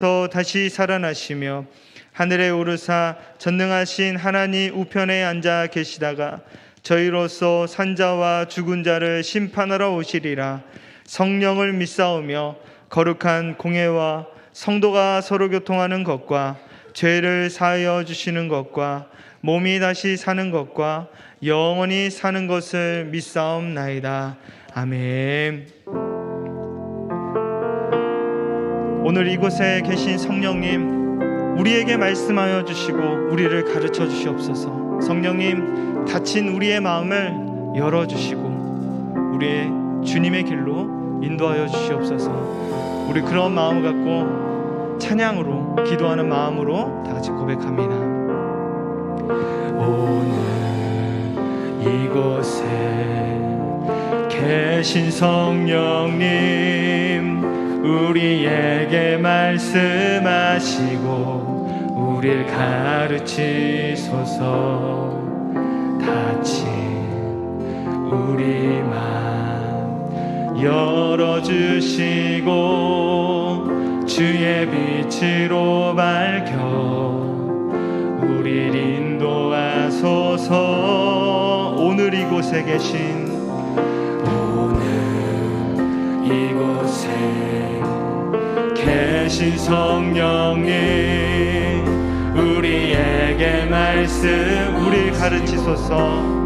또 다시 살아나시며 하늘에 오르사 전능하신 하나님 우편에 앉아 계시다가 저희로서 산자와 죽은 자를 심판하러 오시리라. 성령을 믿사오며 거룩한 공회와 성도가 서로 교통하는 것과 죄를 사하여 주시는 것과 몸이 다시 사는 것과 영원히 사는 것을 믿사옵나이다. 아멘. 오늘 이곳에 계신 성령님, 우리에게 말씀하여 주시고 우리를 가르쳐 주시옵소서. 성령님, 닫힌 우리의 마음을 열어주시고 우리의 주님의 길로 인도하여 주시옵소서. 우리 그런 마음을 갖고 찬양으로 기도하는 마음으로 다 같이 고백합니다. 오늘 이곳에 계신 성령님, 우리에게 말씀하시고 우리를 가르치소서. 닫힌 우리 맘 열어주시고 주의 빛으로 밝혀 우리를 인도하소서. 오늘 이곳에 계신, 오늘 이곳에 계신 성령님, 우리에게 말씀, 우리를 가르치소서.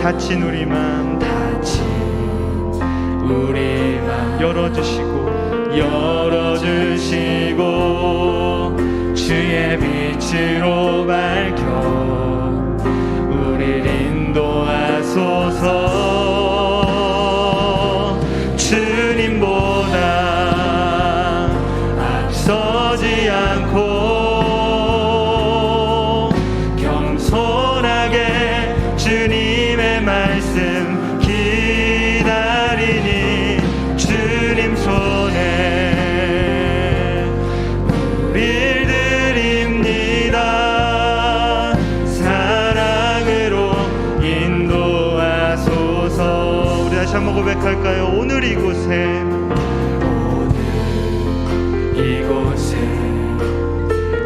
닫힌 우리 맘, 닫힌 우리 맘 열어주시고 주의 빛으로 밝혀 우리를 인도하소서. 주님보다 앞서지 않고 겸손하게 주님의 말씀 기다리니 주님 손에 우릴 드립니다. 사랑으로 인도하소서. 우리 다시 한번 고백할까요? 오늘 이곳에, 이곳에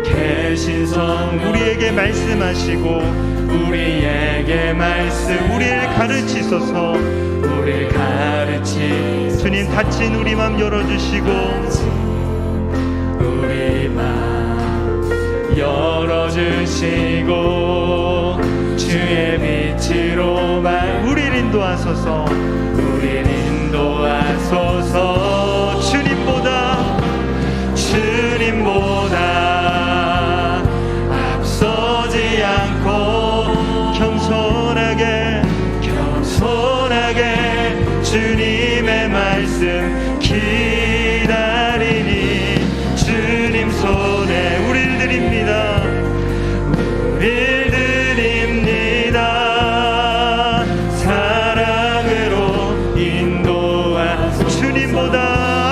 계신 성, 우리에게 말씀하시고 우리에게 말씀, 우리를 가르치소서. 우리를 가르치 주님, 닫힌 우리 맘 열어주시고 우리 맘 열어주시고 주의 빛으로 우리를 인도하소서. 우리를 인도하소서. 주님보다 앞서지 않고 겸손하게 주님의 말씀 기다리니 주님 손에 우릴 드립니다. 우릴 드립니다. 사랑으로 인도하소서. 주님보다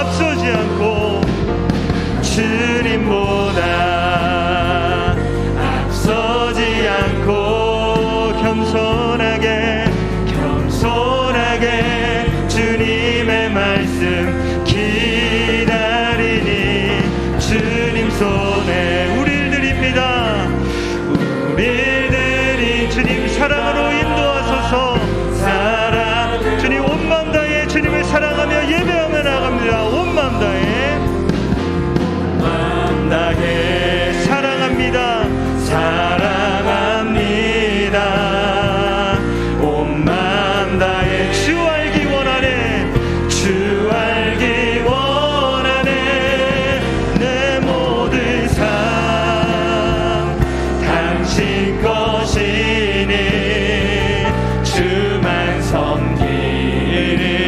앞서지 않고 주님보다 앞서지 않고 겸손하게 주님의 말씀 기다리니 주님 손에 우릴 드립니다. 우릴 드린 주님 사랑으로 인도하소서. 사랑 주님, 온 마음 다해 주님을 사랑하며 예배하며 나갑니다. 온 마음 다해 사랑합니다. 사랑합니다. 온 마음 다해 주 알기 원하네. 주 알기 원하네. 내 모든 삶 당신 것이니 주만 섬기리.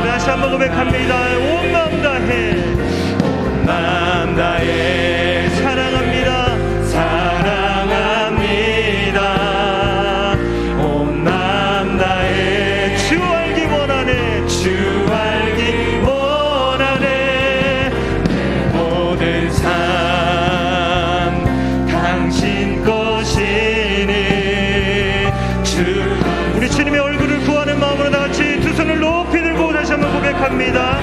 다시 한번 고백합니다. 온 마음 다해, 온 마음 다해 사랑합니다. 사랑합니다. 온 마음 다해 주 알기 원하네. 주 알기 원하네. 내 모든 삶 당신 것이니 주. 우리 주님의 얼굴을 구하는 마음으로 다 같이 두 손을 높이 들고 다시 한번 고백합니다.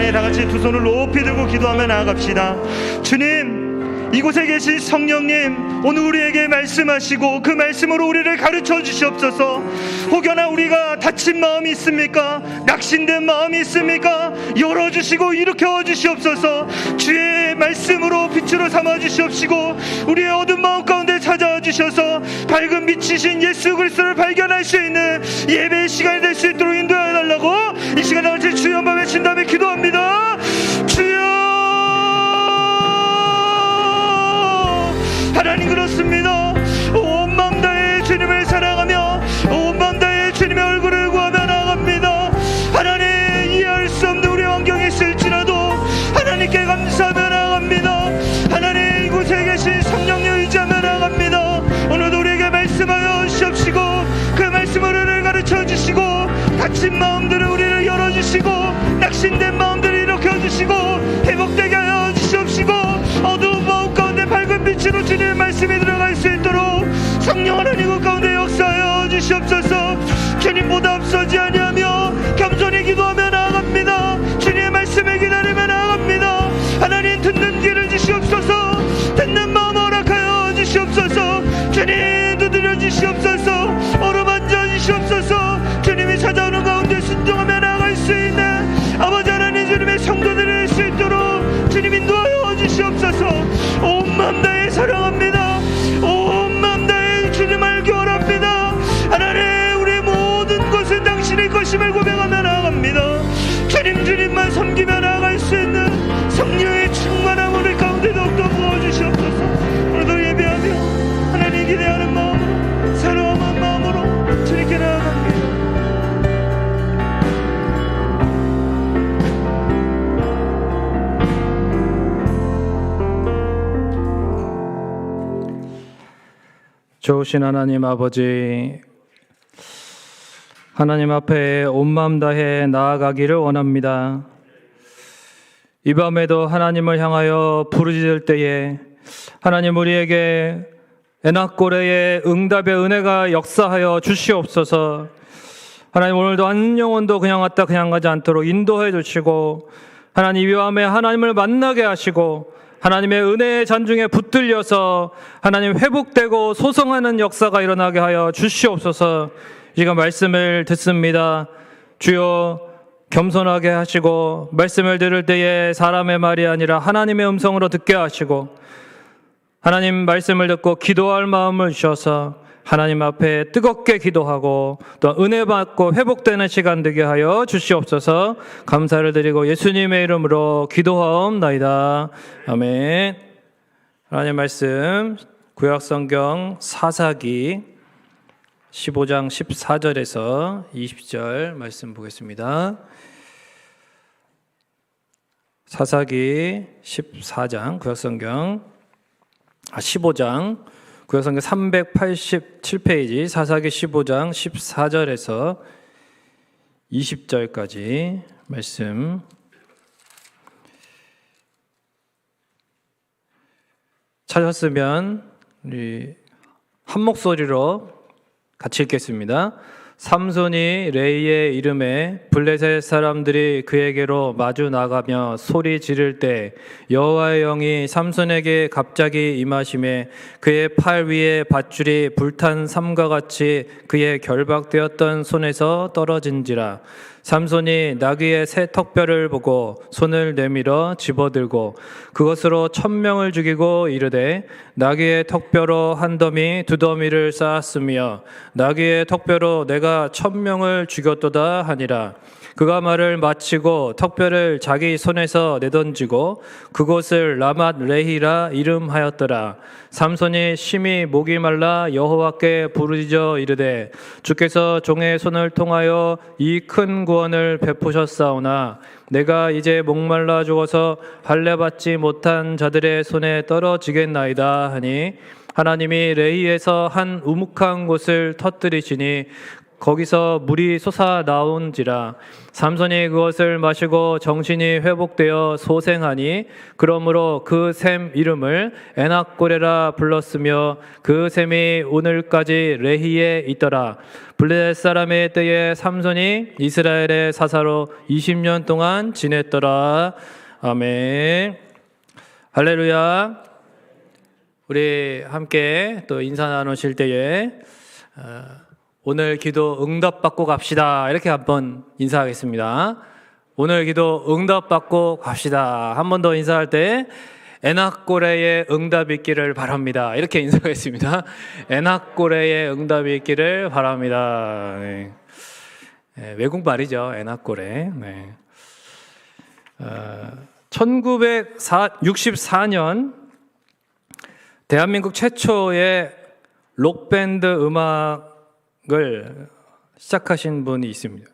함께 다 같이 두 손을 높이 들고 기도하며 나아갑시다. 주님, 이곳에 계신 성령님, 오늘 우리에게 말씀하시고 그 말씀으로 우리를 가르쳐 주시옵소서. 혹여나 우리가 다친 마음이 있습니까? 낙심된 마음이 있습니까? 열어주시고 일으켜 주시옵소서. 주의 말씀으로 빛으로 삼아 주시옵시고 우리의 어두운 마음 가운데 찾아와 주셔서 밝은 빛이신 예수 그리스도를 발견할 수 있는 예배의 시간이 될 수 있도록 인도하여 달라고 이 시간에 같이 주여 한번 외친 다음에 기도합니다. 주여, 하나님 그렇습니다. 온 마음 다해 주님을 사랑하며 온 마음 다해 주님의 얼굴을 구하며 나아갑니다. 하나님, 이해할 수 없는 우리 환경이 있을지라도 하나님께 감사하며 나아갑니다. 하나님, 이곳에 계신 성령님 의지하며 나아갑니다. 오늘도 우리에게 말씀하여 주시옵시고 그 말씀으로 우리를 가르쳐 주시고 다친 마음들을 우리를 열어주시고 낙심된 마음들을 일으켜주시고 회복되게 하여 주시옵시고 어두운 마음 가운데 밝은 빛으로 주님의 말씀이 들어갈 수 있도록 성령 하나님 그 가운데 역사하여 주시옵소서. 주님보다 앞서지 아니하며 겸손히 기도하며 나아갑니다. 주님의 말씀을 기다리며 나아갑니다. 하나님, 듣는 귀를 주시옵소서. 듣는 마음 허락하여 주시옵소서. 주님, 두드려 주시옵소서. 어루만져 주시옵소서. 주님이 찾아오는 가운데 순종하며 나아갈 수 있는 아버지 하나님, 주님의 성도들이 될 수 있도록 주님 인도하여 주시옵소서. 온 마음 다해 사랑합니다. 온 마음 다해 주님을 교활합니다. 하나님, 우리의 모든 것은 당신의 것임을 고백하며 나아갑니다. 주님만 섬기며 나아갈 수 있는 성령의 충만함 우리 가운데 더욱더 부어주시옵소서. 오늘도 예배하며 하나님 기대하는 마음으로 새로운 마음으로 주님께 나아갑니다. 좋으신 하나님 아버지, 하나님 앞에 온 마음 다해 나아가기를 원합니다. 이 밤에도 하나님을 향하여 부르짖을 때에 하나님, 우리에게 에낙고레의 응답의 은혜가 역사하여 주시옵소서. 하나님, 오늘도 한 영혼도 그냥 왔다 그냥 가지 않도록 인도해 주시고 하나님, 이 밤에 하나님을 만나게 하시고 하나님의 은혜의 잔중에 붙들려서 하나님 회복되고 소성하는 역사가 일어나게 하여 주시옵소서. 지금 말씀을 듣습니다. 주여, 겸손하게 하시고 말씀을 들을 때에 사람의 말이 아니라 하나님의 음성으로 듣게 하시고 하나님 말씀을 듣고 기도할 마음을 주셔서 하나님 앞에 뜨겁게 기도하고 또 은혜 받고 회복되는 시간 되게 하여 주시옵소서. 감사를 드리고 예수님의 이름으로 기도하옵나이다. 아멘. 하나님 말씀 구약성경 사사기 15장 14절에서 20절 말씀 보겠습니다. 사사기 14장 구약성경 15장 구약성경 387페이지 사사기 15장 14절에서 20절까지 말씀 찾았으면 우리 한 목소리로 같이 읽겠습니다. 삼손이 레이의 이름에 블레셋 사람들이 그에게로 마주 나가며 소리 지를 때 여호와의 영이 삼손에게 갑자기 임하심에 그의 팔 위에 밧줄이 불탄 삼과 같이 그의 결박되었던 손에서 떨어진지라. 삼손이 나귀의 새 턱뼈를 보고 손을 내밀어 집어들고 그것으로 1000명을 죽이고 이르되 나귀의 턱뼈로 한 더미 두 더미를 쌓았으며 나귀의 턱뼈로 내가 1000명을 죽였도다 하니라. 그가 말을 마치고 턱뼈를 자기 손에서 내던지고 그곳을 라맛 레히라 이름하였더라. 삼손이 심히 목이 말라 여호와께 부르짖어 이르되 주께서 종의 손을 통하여 이 큰 구원을 베푸셨사오나 내가 이제 목말라 죽어서 할례받지 못한 자들의 손에 떨어지겠나이다 하니 하나님이 레히에서 한 우묵한 곳을 터뜨리시니 거기서 물이 솟아 나온지라 삼손이 그것을 마시고 정신이 회복되어 소생하니 그러므로 그 샘 이름을 에낙고레라 불렀으며 그 샘이 오늘까지 레히에 있더라. 블레셋 사람의 때에 삼손이 이스라엘의 사사로 20년 동안 지냈더라. 아멘. 할렐루야. 우리 함께 또 인사 나누실 때에 오늘 기도 응답받고 갑시다. 이렇게 한번 인사하겠습니다. 오늘 기도 응답받고 갑시다. 한 번 더 인사할 때 에낙고레의 응답이 있기를 바랍니다. 이렇게 인사하겠습니다. 에낙고레의 응답이 있기를 바랍니다. 네. 네, 외국 말이죠. 에낙고레. 네. 1964년 대한민국 최초의 록밴드 음악을 시작하신 분이 있습니다.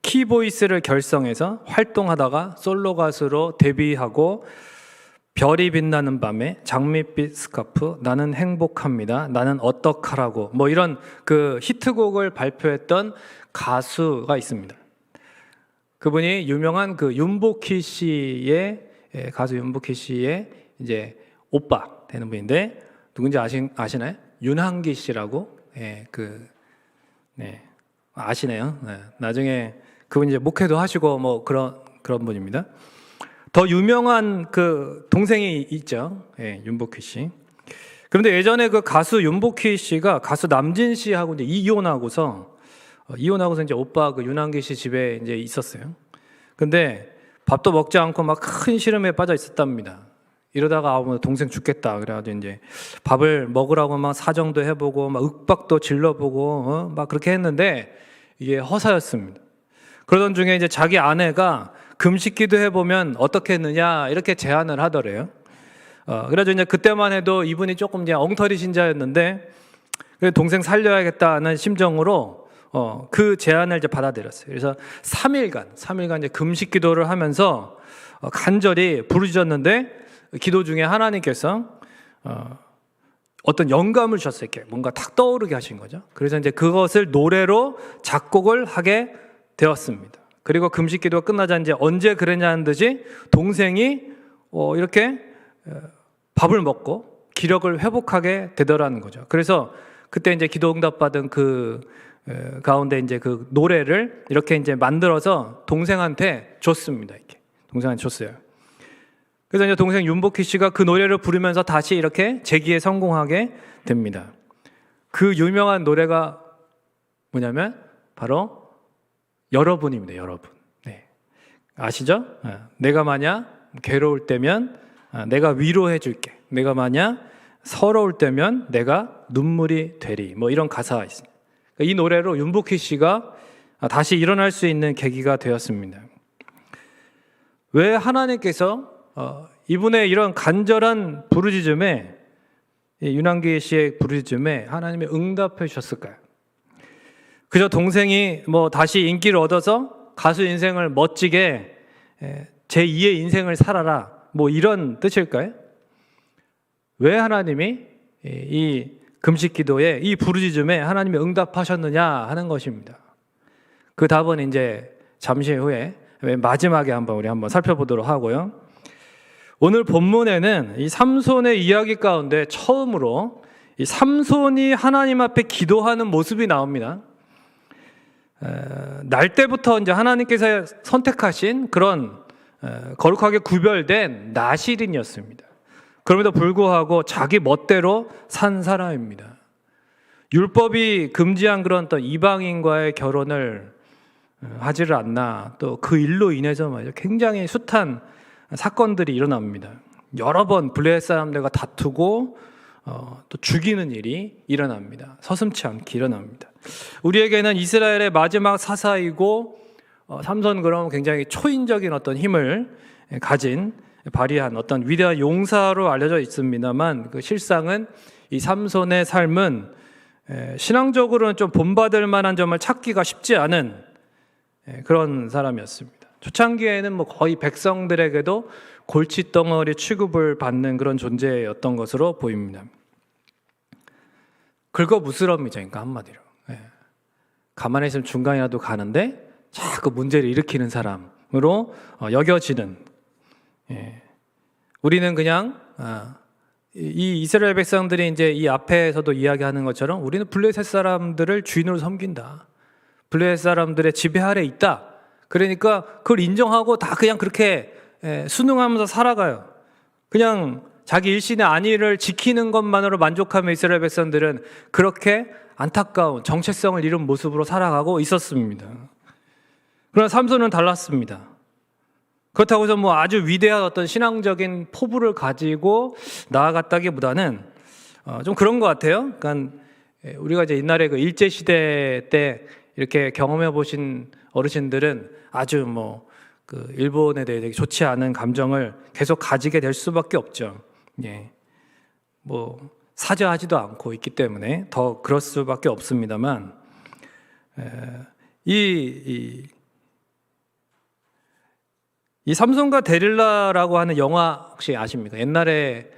키보이스를 결성해서 활동하다가 솔로 가수로 데뷔하고 별이 빛나는 밤에 장밋빛 스카프, 나는 행복합니다, 나는 어떡하라고, 뭐 이런 그 히트곡을 발표했던 가수가 있습니다. 그분이 유명한 그 윤복희 씨의 가수 윤복희 씨의 이제 오빠 되는 분인데 누군지 아시나요? 윤한기 씨라고. 아시네요. 네. 나중에 그분 이제 목회도 하시고 뭐 그런 분입니다. 더 유명한 그 동생이 있죠. 윤복희 씨. 그런데 예전에 그 가수 윤복희 씨가 가수 남진 씨하고 이제 이혼하고서 이제 오빠 그 윤한기 씨 집에 이제 있었어요. 근데 밥도 먹지 않고 막 큰 시름에 빠져 있었답니다. 이러다가 동생 죽겠다 그래가지고 이제 밥을 먹으라고 막 사정도 해보고 막 윽박도 질러보고 막 그렇게 했는데 이게 허사였습니다. 그러던 중에 이제 자기 아내가 금식기도 해보면 어떻게 했느냐 이렇게 제안을 하더래요. 그래가지고 이제 그때만 해도 이분이 조금 이제 엉터리 신자였는데 동생 살려야겠다는 심정으로 그 제안을 이제 받아들였어요. 그래서 3일간 이제 금식기도를 하면서 간절히 부르짖었는데 기도 중에 하나님께서 어떤 영감을 주셨어요. 이렇게 뭔가 탁 떠오르게 하신 거죠. 그래서 이제 그것을 노래로 작곡을 하게 되었습니다. 그리고 금식기도가 끝나자 이제 언제 그랬냐는 듯이 동생이 이렇게 밥을 먹고 기력을 회복하게 되더라는 거죠. 그래서 그때 이제 기도 응답 받은 그 가운데 이제 그 노래를 이렇게 이제 만들어서 동생한테 줬습니다. 이렇게 동생한테 줬어요. 그래서 이제 동생 윤복희 씨가 그 노래를 부르면서 다시 이렇게 재기에 성공하게 됩니다. 그 유명한 노래가 뭐냐면 바로 여러분입니다. 여러분. 네. 아시죠? 내가 만약 괴로울 때면 내가 위로해 줄게. 내가 만약 서러울 때면 내가 눈물이 되리. 뭐 이런 가사가 있습니다. 이 노래로 윤복희 씨가 다시 일어날 수 있는 계기가 되었습니다. 왜 하나님께서 이분의 이런 간절한 부르짖음에 윤한기 씨의 부르짖음에 하나님이 응답해 주셨을까요? 그저 동생이 뭐 다시 인기를 얻어서 가수 인생을 멋지게 제2의 인생을 살아라 뭐 이런 뜻일까요? 왜 하나님이 이 금식기도에 이 부르짖음에 하나님이 응답하셨느냐 하는 것입니다. 그 답은 이제 잠시 후에 마지막에 우리 한번 살펴보도록 하고요. 오늘 본문에는 이 삼손의 이야기 가운데 처음으로 이 삼손이 하나님 앞에 기도하는 모습이 나옵니다. 날 때부터 이제 하나님께서 선택하신 그런 거룩하게 구별된 나실인이었습니다. 그럼에도 불구하고 자기 멋대로 산 사람입니다. 율법이 금지한 그런 또 이방인과의 결혼을 하지를 않나, 또 그 일로 인해서 말이죠, 굉장히 숱한 사건들이 일어납니다. 여러 번 블레셋 사람들과 다투고 또 죽이는 일이 일어납니다. 서슴지 않게 일어납니다. 우리에게는 이스라엘의 마지막 사사이고 삼손 그럼 굉장히 초인적인 어떤 힘을 발휘한 어떤 위대한 용사로 알려져 있습니다만 그 실상은 이 삼손의 삶은 신앙적으로는 좀 본받을 만한 점을 찾기가 쉽지 않은 그런 사람이었습니다. 초창기에는 뭐 거의 백성들에게도 골칫덩어리 취급을 받는 그런 존재였던 것으로 보입니다. 긁어부스럼이죠, 그러니까 한마디로. 가만히 있으면 중간이라도 가는데 자꾸 문제를 일으키는 사람으로 여겨지는, 우리는 그냥 이 이스라엘 백성들이 이제 이 앞에서도 이야기하는 것처럼 우리는 블레셋 사람들을 주인으로 섬긴다. 블레셋 사람들의 지배 아래 있다. 그러니까 그걸 인정하고 다 그냥 그렇게 순응하면서 살아가요. 그냥 자기 일신의 안위를 지키는 것만으로 만족하며 이스라엘 백성들은 그렇게 안타까운 정체성을 잃은 모습으로 살아가고 있었습니다. 그러나 삼손은 달랐습니다. 그렇다고 해서 뭐 아주 위대한 어떤 신앙적인 포부를 가지고 나아갔다기보다는 좀 그런 것 같아요. 그러니까 우리가 이제 옛날에 그 일제 시대 때 이렇게 경험해 보신 어르신들은 아주 뭐 그 일본에 대해 되게 좋지 않은 감정을 계속 가지게 될 수밖에 없죠. 뭐 사죄하지도 않고 있기 때문에 더 그럴 수밖에 없습니다만, 이 삼손과 데릴라라고 하는 영화 혹시 아십니까? 옛날에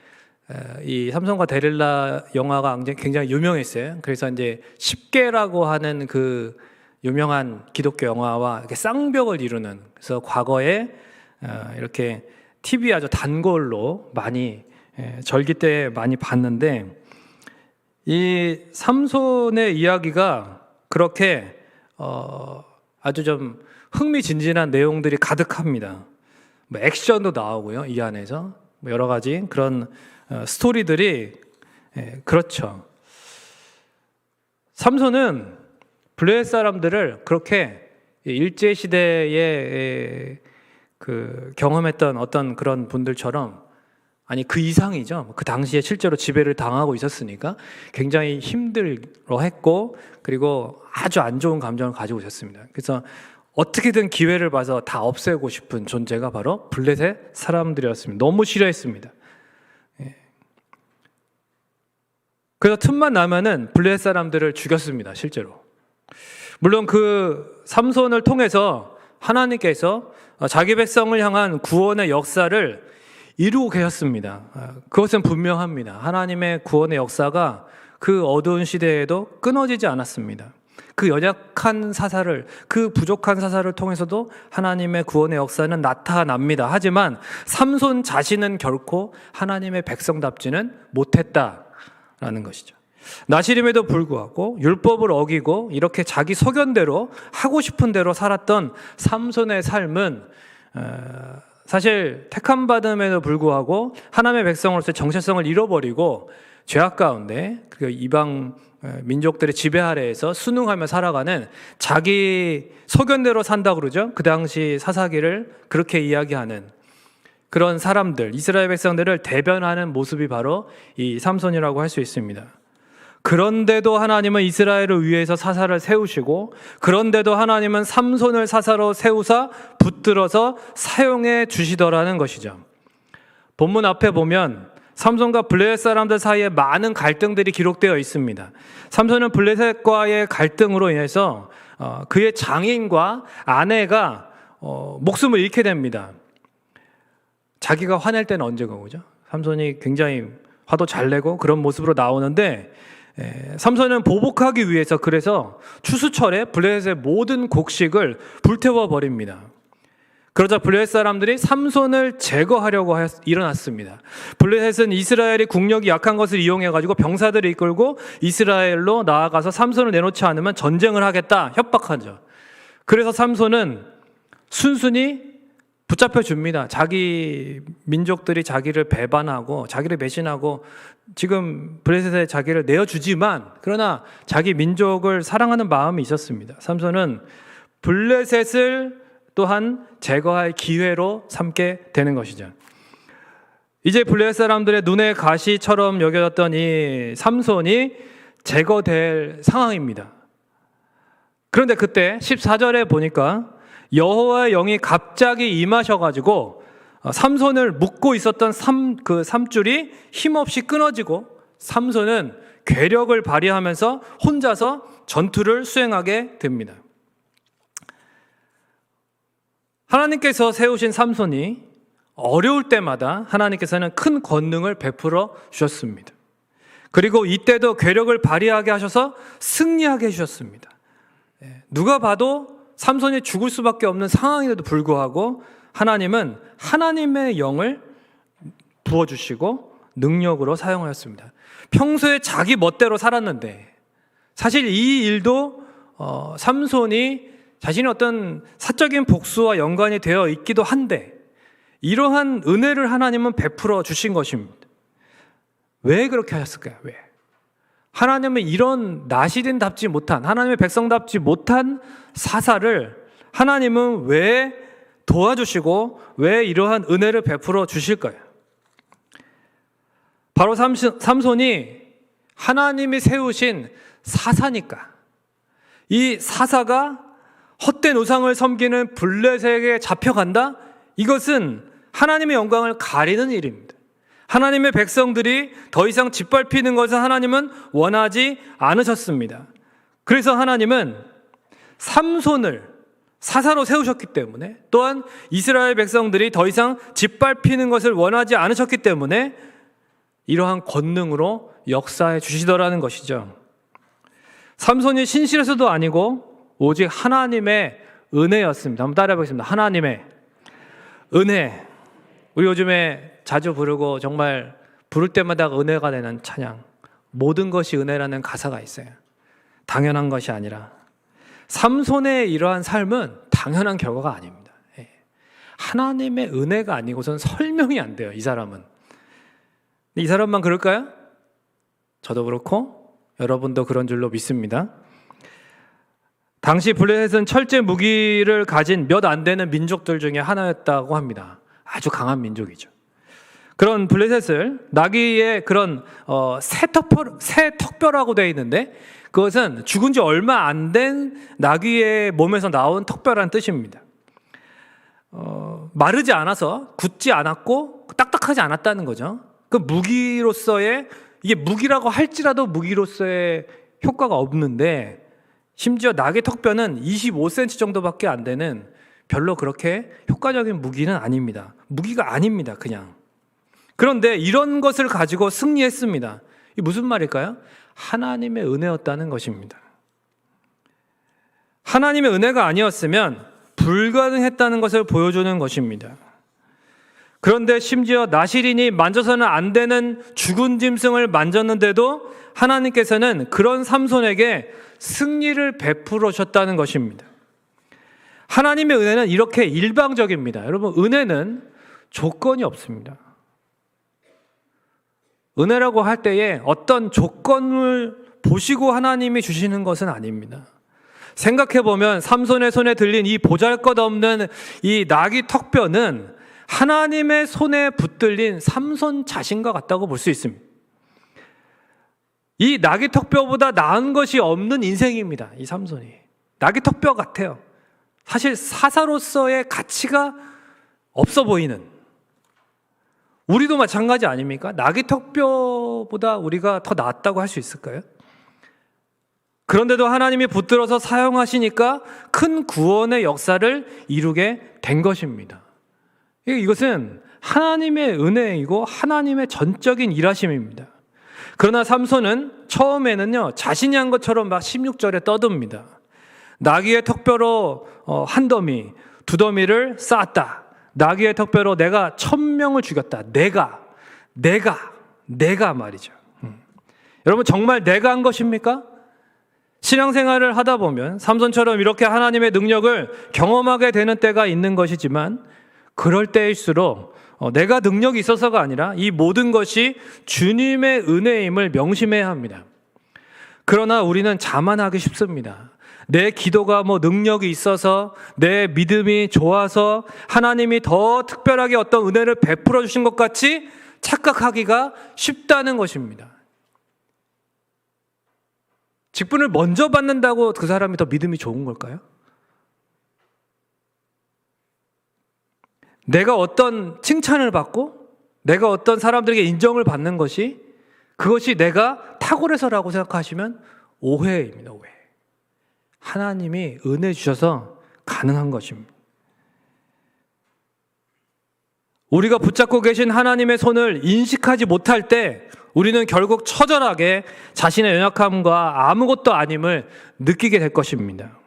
이 삼손과 데릴라 영화가 굉장히 유명했어요. 그래서 이제 10개라고 하는 그 유명한 기독교 영화와 이렇게 쌍벽을 이루는, 그래서 과거에 이렇게 TV 아주 단골로 많이 절기 때 많이 봤는데, 이 삼손의 이야기가 그렇게 아주 좀 흥미진진한 내용들이 가득합니다. 뭐 액션도 나오고요, 이 안에서 뭐 여러 가지 그런 스토리들이 그렇죠. 삼손은 블레셋 사람들을 그렇게 일제 시대에 그 경험했던 어떤 그런 분들처럼, 아니 그 이상이죠. 그 당시에 실제로 지배를 당하고 있었으니까 굉장히 힘들어했고, 그리고 아주 안 좋은 감정을 가지고 있었습니다. 그래서 어떻게든 기회를 봐서 다 없애고 싶은 존재가 바로 블레셋 사람들이었습니다. 너무 싫어했습니다. 그래서 틈만 나면은 블레셋 사람들을 죽였습니다, 실제로. 물론 그 삼손을 통해서 하나님께서 자기 백성을 향한 구원의 역사를 이루고 계셨습니다. 그것은 분명합니다. 하나님의 구원의 역사가 그 어두운 시대에도 끊어지지 않았습니다. 그 연약한 사사를, 그 부족한 사사를 통해서도 하나님의 구원의 역사는 나타납니다. 하지만 삼손 자신은 결코 하나님의 백성답지는 못했다라는 것이죠. 나시림에도 불구하고 율법을 어기고 이렇게 자기 소견대로 하고 싶은 대로 살았던 삼손의 삶은 사실 택함받음에도 불구하고 하나님의 백성으로서의 정체성을 잃어버리고 죄악 가운데, 그리고 이방 민족들의 지배 아래에서 순응하며 살아가는, 자기 소견대로 산다고 그러죠. 그 당시 사사기를 그렇게 이야기하는 그런 사람들, 이스라엘 백성들을 대변하는 모습이 바로 이 삼손이라고 할 수 있습니다. 그런데도 하나님은 이스라엘을 위해서 사사를 세우시고, 그런데도 하나님은 삼손을 사사로 세우사 붙들어서 사용해 주시더라는 것이죠. 본문 앞에 보면 삼손과 블레셋 사람들 사이에 많은 갈등들이 기록되어 있습니다. 삼손은 블레셋과의 갈등으로 인해서 그의 장인과 아내가 목숨을 잃게 됩니다. 자기가 화낼 때는 언제가 오죠? 삼손이 굉장히 화도 잘 내고 그런 모습으로 나오는데, 삼손은 보복하기 위해서 그래서 추수철에 블레셋의 모든 곡식을 불태워 버립니다. 그러자 블레셋 사람들이 삼손을 제거하려고 일어났습니다. 블레셋은 이스라엘이 국력이 약한 것을 이용해가지고 병사들을 이끌고 이스라엘로 나아가서 삼손을 내놓지 않으면 전쟁을 하겠다 협박하죠. 그래서 삼손은 순순히 붙잡혀 줍니다. 자기 민족들이 자기를 배반하고 자기를 배신하고 지금 블레셋에 자기를 내어주지만, 그러나 자기 민족을 사랑하는 마음이 있었습니다. 삼손은 블레셋을 또한 제거할 기회로 삼게 되는 것이죠. 이제 블레셋 사람들의 눈의 가시처럼 여겨졌던 이 삼손이 제거될 상황입니다. 그런데 그때 14절에 보니까 여호와의 영이 갑자기 임하셔가지고 삼손을 묶고 있었던 그 삼줄이 힘없이 끊어지고, 삼손은 괴력을 발휘하면서 혼자서 전투를 수행하게 됩니다. 하나님께서 세우신 삼손이 어려울 때마다 하나님께서는 큰 권능을 베풀어 주셨습니다. 그리고 이때도 괴력을 발휘하게 하셔서 승리하게 해주셨습니다. 누가 봐도 삼손이 죽을 수밖에 없는 상황인데도 불구하고 하나님은 하나님의 영을 부어주시고 능력으로 사용하였습니다. 평소에 자기 멋대로 살았는데, 사실 이 일도 삼손이 자신의 어떤 사적인 복수와 연관이 되어 있기도 한데, 이러한 은혜를 하나님은 베풀어 주신 것입니다. 왜 그렇게 하셨을까요? 왜? 하나님은 이런 나시린답지 못한, 하나님의 백성답지 못한 사사를 하나님은 왜 도와주시고 왜 이러한 은혜를 베풀어 주실까요? 바로 삼손이 하나님이 세우신 사사니까. 이 사사가 헛된 우상을 섬기는 블레셋에게 잡혀간다? 이것은 하나님의 영광을 가리는 일입니다. 하나님의 백성들이 더 이상 짓밟히는 것을 하나님은 원하지 않으셨습니다. 그래서 하나님은 삼손을 사사로 세우셨기 때문에, 또한 이스라엘 백성들이 더 이상 짓밟히는 것을 원하지 않으셨기 때문에 이러한 권능으로 역사해 주시더라는 것이죠. 삼손이 신실해서도 아니고 오직 하나님의 은혜였습니다. 한번 따라해 보겠습니다. 하나님의 은혜. 우리 요즘에 자주 부르고 정말 부를 때마다 은혜가 되는 찬양, 모든 것이 은혜라는 가사가 있어요. 당연한 것이 아니라, 삼손의 이러한 삶은 당연한 결과가 아닙니다. 하나님의 은혜가 아니고선 설명이 안 돼요. 이 사람은. 이 사람만 그럴까요? 저도 그렇고 여러분도 그런 줄로 믿습니다. 당시 블레셋은 철제 무기를 가진 몇 안 되는 민족들 중에 하나였다고 합니다. 아주 강한 민족이죠. 그런 블레셋을 나귀의 그런 새 턱뼈라고 되어 있는데, 그것은 죽은 지 얼마 안 된 나귀의 몸에서 나온 턱뼈라는 뜻입니다. 마르지 않아서, 굳지 않았고 딱딱하지 않았다는 거죠. 그 무기로서의, 이게 무기라고 할지라도 무기로서의 효과가 없는데, 심지어 나귀 턱뼈는 25cm 정도밖에 안 되는 별로 그렇게 효과적인 무기는 아닙니다. 무기가 아닙니다, 그냥. 그런데 이런 것을 가지고 승리했습니다. 이게 무슨 말일까요? 하나님의 은혜였다는 것입니다. 하나님의 은혜가 아니었으면 불가능했다는 것을 보여주는 것입니다. 그런데 심지어 나시린이 만져서는 안 되는 죽은 짐승을 만졌는데도 하나님께서는 그런 삼손에게 승리를 베풀어 주셨다는 것입니다. 하나님의 은혜는 이렇게 일방적입니다. 여러분, 은혜는 조건이 없습니다. 은혜라고 할 때에 어떤 조건을 보시고 하나님이 주시는 것은 아닙니다. 생각해보면 삼손의 손에 들린 이 보잘것없는 이 나귀 턱뼈는 하나님의 손에 붙들린 삼손 자신과 같다고 볼 수 있습니다. 이 나귀 턱뼈보다 나은 것이 없는 인생입니다. 이 삼손이. 나귀 턱뼈 같아요. 사실 사사로서의 가치가 없어 보이는, 우리도 마찬가지 아닙니까? 나귀 턱뼈보다 우리가 더 낫다고 할 수 있을까요? 그런데도 하나님이 붙들어서 사용하시니까 큰 구원의 역사를 이루게 된 것입니다. 이것은 하나님의 은혜이고 하나님의 전적인 일하심입니다. 그러나 삼손은 처음에는요, 자신이 한 것처럼 막 16절에 떠듭니다. 나귀의 턱뼈로 한 더미, 두 더미를 쌓았다. 나귀의 턱뼈로 내가 1000명을 죽였다. 내가 말이죠. 여러분, 정말 내가 한 것입니까? 신앙생활을 하다 보면 삼손처럼 이렇게 하나님의 능력을 경험하게 되는 때가 있는 것이지만, 그럴 때일수록 내가 능력이 있어서가 아니라 이 모든 것이 주님의 은혜임을 명심해야 합니다. 그러나 우리는 자만하기 쉽습니다. 내 기도가 능력이 있어서, 내 믿음이 좋아서 하나님이 더 특별하게 어떤 은혜를 베풀어 주신 것 같이 착각하기가 쉽다는 것입니다. 직분을 먼저 받는다고 그 사람이 더 믿음이 좋은 걸까요? 내가 어떤 칭찬을 받고 내가 어떤 사람들에게 인정을 받는 것이, 그것이 내가 탁월해서라고 생각하시면 오해입니다. 오해. 하나님이 은혜 주셔서 가능한 것입니다. 우리가 붙잡고 계신 하나님의 손을 인식하지 못할 때 우리는 결국 처절하게 자신의 연약함과 아무것도 아님을 느끼게 될 것입니다.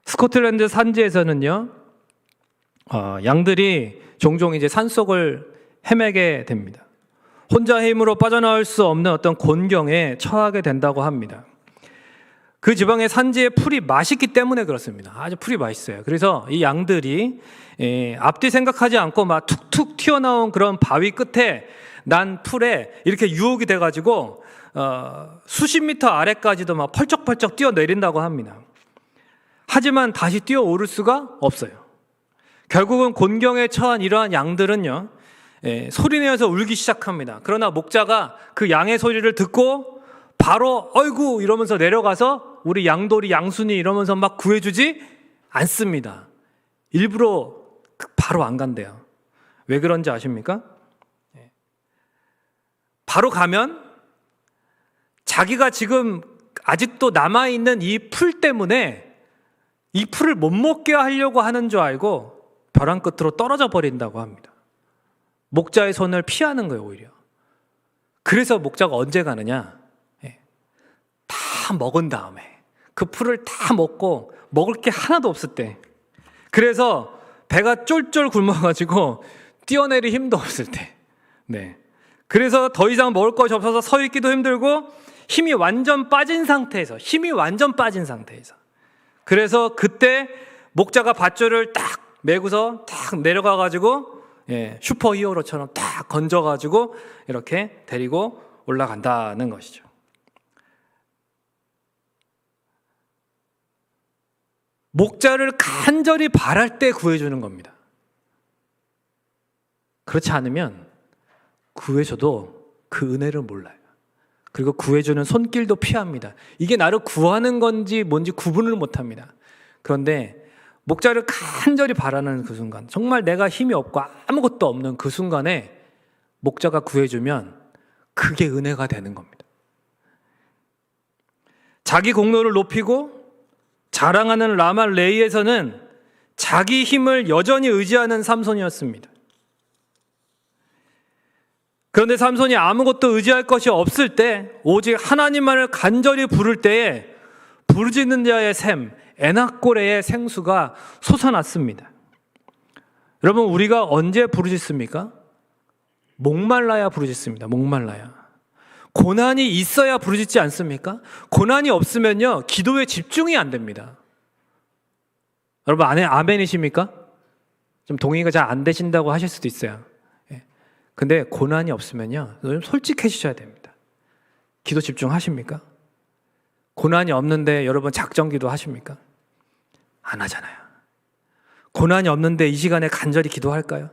스코틀랜드 산지에서는요, 양들이 종종 이제 산속을 헤매게 됩니다. 혼자 힘으로 빠져나올 수 없는 어떤 곤경에 처하게 된다고 합니다. 그 지방의 산지의 풀이 맛있기 때문에 그렇습니다. 아주 풀이 맛있어요. 그래서 이 양들이 앞뒤 생각하지 않고 막 툭툭 튀어나온 그런 바위 끝에 난 풀에 이렇게 유혹이 돼가지고 수십 미터 아래까지도 막 펄쩍펄쩍 뛰어내린다고 합니다. 하지만 다시 뛰어오를 수가 없어요. 결국은 곤경에 처한 이러한 양들은요, 소리내어서 울기 시작합니다. 그러나 목자가 그 양의 소리를 듣고 바로 어이구 이러면서 내려가서 우리 양돌이 양순이 이러면서 막 구해주지 않습니다. 일부러 바로 안 간대요. 왜 그런지 아십니까? 바로 가면 자기가 지금 아직도 남아있는 이 풀 때문에 이 풀을 못 먹게 하려고 하는 줄 알고 벼랑 끝으로 떨어져 버린다고 합니다. 목자의 손을 피하는 거예요, 오히려. 그래서 목자가 언제 가느냐? 다 먹은 다음에 그 풀을 다 먹고 먹을 게 하나도 없을 때, 그래서 배가 쫄쫄 굶어가지고 뛰어내릴 힘도 없을 때, 그래서 더 이상 먹을 것이 없어서 서 있기도 힘들고 힘이 완전 빠진 상태에서, 그래서 그때 목자가 밧줄을 딱 메고서 딱 내려가가지고 슈퍼 히어로처럼 딱 건져가지고 이렇게 데리고 올라간다는 것이죠. 목자를 간절히 바랄 때 구해주는 겁니다. 그렇지 않으면 구해줘도 그 은혜를 몰라요. 그리고 구해주는 손길도 피합니다. 이게 나를 구하는 건지 뭔지 구분을 못합니다. 그런데 목자를 간절히 바라는 그 순간, 정말 내가 힘이 없고 아무것도 없는 그 순간에 목자가 구해주면 그게 은혜가 되는 겁니다. 자기 공로를 높이고 자랑하는 라말레이에서는 자기 힘을 여전히 의지하는 삼손이었습니다. 그런데 삼손이 아무것도 의지할 것이 없을 때, 오직 하나님만을 간절히 부를 때에 부르짖는 자의 샘, 에낙고레의 생수가 솟아났습니다. 여러분, 우리가 언제 부르짖습니까? 목말라야 부르짖습니다. 목말라야. 고난이 있어야 부르짖지 않습니까? 고난이 없으면요, 기도에 집중이 안 됩니다. 여러분, 아멘이십니까? 좀 동의가 잘 안 되신다고 하실 수도 있어요. 근데 고난이 없으면요, 좀 솔직해지셔야 됩니다. 기도 집중하십니까? 고난이 없는데 여러분 작정기도 하십니까? 안 하잖아요. 고난이 없는데 이 시간에 간절히 기도할까요?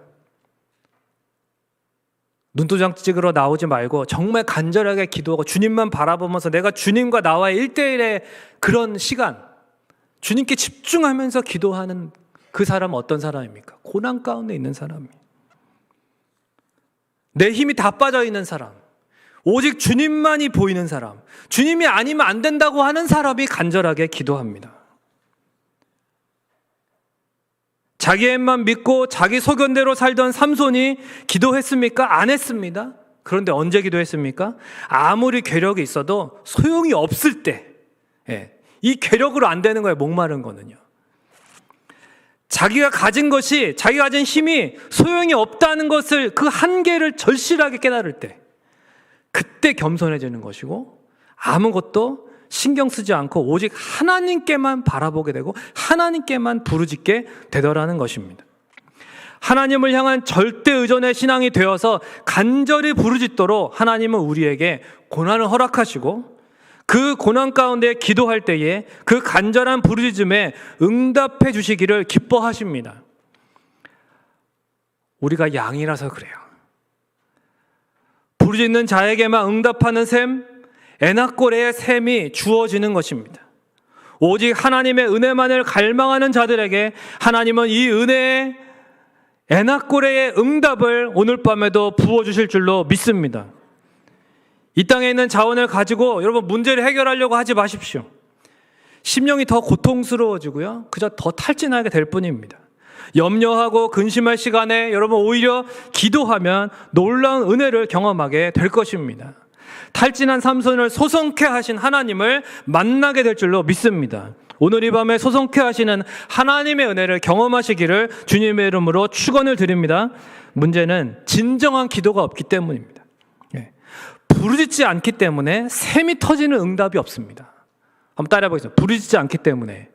눈도장 찍으러 나오지 말고 정말 간절하게 기도하고 주님만 바라보면서 내가 주님과 나와의 1대1의 그런 시간, 주님께 집중하면서 기도하는 그 사람은 어떤 사람입니까? 고난 가운데 있는 사람이에요. 내 힘이 다 빠져 있는 사람, 오직 주님만이 보이는 사람, 주님이 아니면 안 된다고 하는 사람이 간절하게 기도합니다. 자기 힘만 믿고 자기 소견대로 살던 삼손이 기도했습니까? 안 했습니다. 그런데 언제 기도했습니까? 아무리 괴력이 있어도 소용이 없을 때, 이 괴력으로 안 되는 거예요, 목마른 거는요. 자기가 가진 것이, 자기가 가진 힘이 소용이 없다는 것을, 그 한계를 절실하게 깨달을 때, 그때 겸손해지는 것이고 아무것도 신경 쓰지 않고 오직 하나님께만 바라보게 되고 하나님께만 부르짖게 되더라는 것입니다. 하나님을 향한 절대 의존의 신앙이 되어서 간절히 부르짖도록 하나님은 우리에게 고난을 허락하시고 그 고난 가운데 기도할 때에 그 간절한 부르짖음에 응답해 주시기를 기뻐하십니다. 우리가 양이라서 그래요. 부르짖는 자에게만 응답하는 샘, 에낙고레의 샘이 주어지는 것입니다. 오직 하나님의 은혜만을 갈망하는 자들에게 하나님은 이 은혜의 에낙고레의 응답을 오늘 밤에도 부어주실 줄로 믿습니다. 이 땅에 있는 자원을 가지고 여러분 문제를 해결하려고 하지 마십시오. 심령이 더 고통스러워지고요, 그저 더 탈진하게 될 뿐입니다. 염려하고 근심할 시간에 여러분 오히려 기도하면 놀라운 은혜를 경험하게 될 것입니다. 탈진한 삼손을 소성케 하신 하나님을 만나게 될 줄로 믿습니다. 오늘 이 밤에 소성케 하시는 하나님의 은혜를 경험하시기를 주님의 이름으로 축원을 드립니다. 문제는 진정한 기도가 없기 때문입니다. 부르짖지 않기 때문에 샘이 터지는 응답이 없습니다. 한번 따라해 보겠습니다. 부르짖지 않기 때문에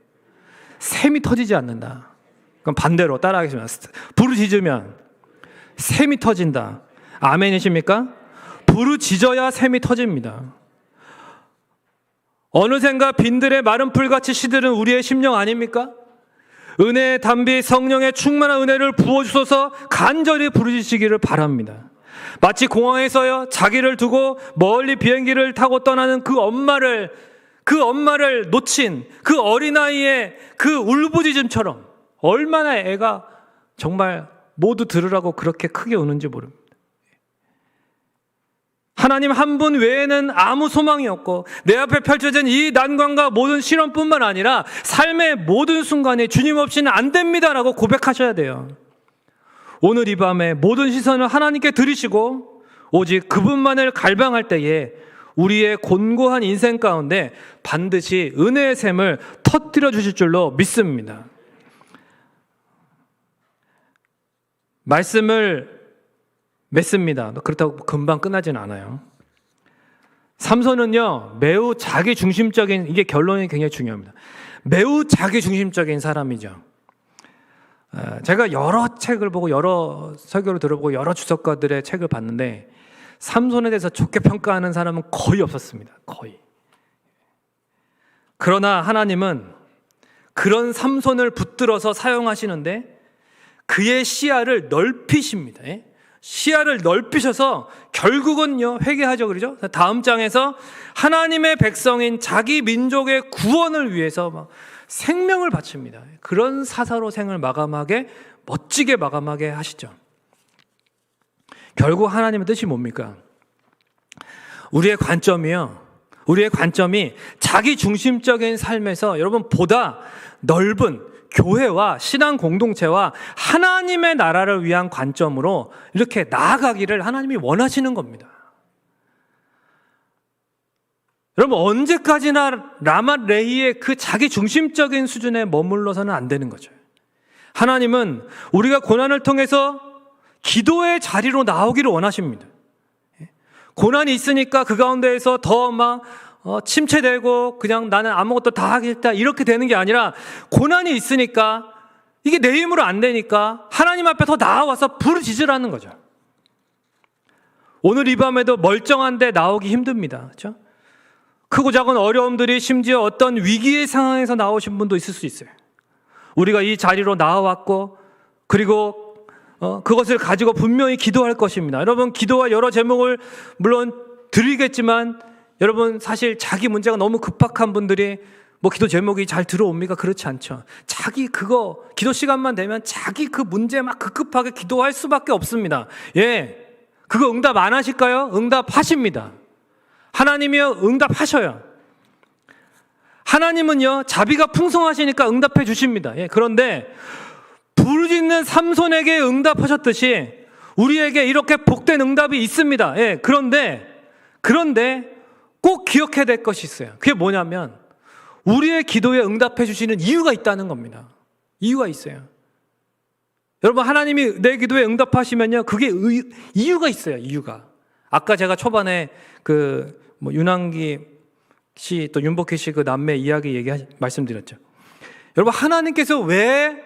샘이 터지지 않는다. 그럼 반대로 따라하겠습니다. 부르짖으면 샘이 터진다. 아멘이십니까? 부르짖어야 샘이 터집니다. 어느샌가 빈들의 마른 풀같이 시들은 우리의 심령 아닙니까? 은혜의 담비 성령의 충만한 은혜를 부어주소서 간절히 부르짖으시기를 바랍니다. 마치 공항에서요 자기를 두고 멀리 비행기를 타고 떠나는 그 엄마를 놓친 그 어린아이의 그 울부짖음처럼 얼마나 애가 정말 모두 들으라고 그렇게 크게 우는지 모릅니다. 하나님 한 분 외에는 아무 소망이 없고 내 앞에 펼쳐진 이 난관과 모든 시련뿐만 아니라 삶의 모든 순간에 주님 없이는 안 됩니다라고 고백하셔야 돼요. 오늘 이 밤에 모든 시선을 하나님께 드리시고 오직 그분만을 갈망할 때에 우리의 곤고한 인생 가운데 반드시 은혜의 샘을 터뜨려 주실 줄로 믿습니다. 말씀을 맺습니다. 그렇다고 금방 끝나지는 않아요. 삼손은요 매우 자기중심적인, 이게 결론이 굉장히 중요합니다. 매우 자기중심적인 사람이죠. 제가 여러 책을 보고 여러 설교를 들어보고 여러 주석가들의 책을 봤는데 삼손에 대해서 좋게 평가하는 사람은 거의 없었습니다. 거의. 그러나 하나님은 그런 삼손을 붙들어서 사용하시는데 그의 시야를 넓히십니다. 시야를 넓히셔서 결국은요 회개하죠, 그러죠? 다음 장에서 하나님의 백성인 자기 민족의 구원을 위해서 막 생명을 바칩니다. 그런 사사로 생을 마감하게, 멋지게 마감하게 하시죠. 결국 하나님의 뜻이 뭡니까? 우리의 관점이 자기 중심적인 삶에서 여러분 보다 넓은 교회와 신앙 공동체와 하나님의 나라를 위한 관점으로 이렇게 나아가기를 하나님이 원하시는 겁니다. 여러분 언제까지나 라마레이의 그 자기 중심적인 수준에 머물러서는 안 되는 거죠. 하나님은 우리가 고난을 통해서 기도의 자리로 나오기를 원하십니다. 고난이 있으니까 그 가운데에서 더 막 침체되고 그냥 나는 아무것도 다 하겠다 이렇게 되는 게 아니라 고난이 있으니까 이게 내 힘으로 안 되니까 하나님 앞에 더 나아와서 부르짖으라는 거죠. 오늘 이 밤에도 멀쩡한데 나오기 힘듭니다. 그렇죠? 크고 작은 어려움들이 심지어 어떤 위기의 상황에서 나오신 분도 있을 수 있어요. 우리가 이 자리로 나와왔고 그리고 그것을 가지고 분명히 기도할 것입니다. 여러분 기도와 여러 제목을 물론 드리겠지만 여러분 사실 자기 문제가 너무 급박한 분들이 뭐 기도 제목이 잘 들어옵니까? 그렇지 않죠. 자기 그거 기도 시간만 되면 자기 그 문제 막 급급하게 기도할 수밖에 없습니다. 그거 응답 안 하실까요? 응답하십니다. 하나님이요 응답하셔요. 하나님은요 자비가 풍성하시니까 응답해 주십니다. 그런데 부르짖는 삼손에게 응답하셨듯이 우리에게 이렇게 복된 응답이 있습니다. 그런데 꼭 기억해야 될 것이 있어요. 그게 뭐냐면 우리의 기도에 응답해 주시는 이유가 있다는 겁니다. 이유가 있어요. 여러분 하나님이 내 기도에 응답하시면요 그게 이유가 있어요. 이유가. 아까 제가 초반에 윤항기 씨 또 윤복희 씨 그 남매 이야기 말씀드렸죠. 여러분 하나님께서 왜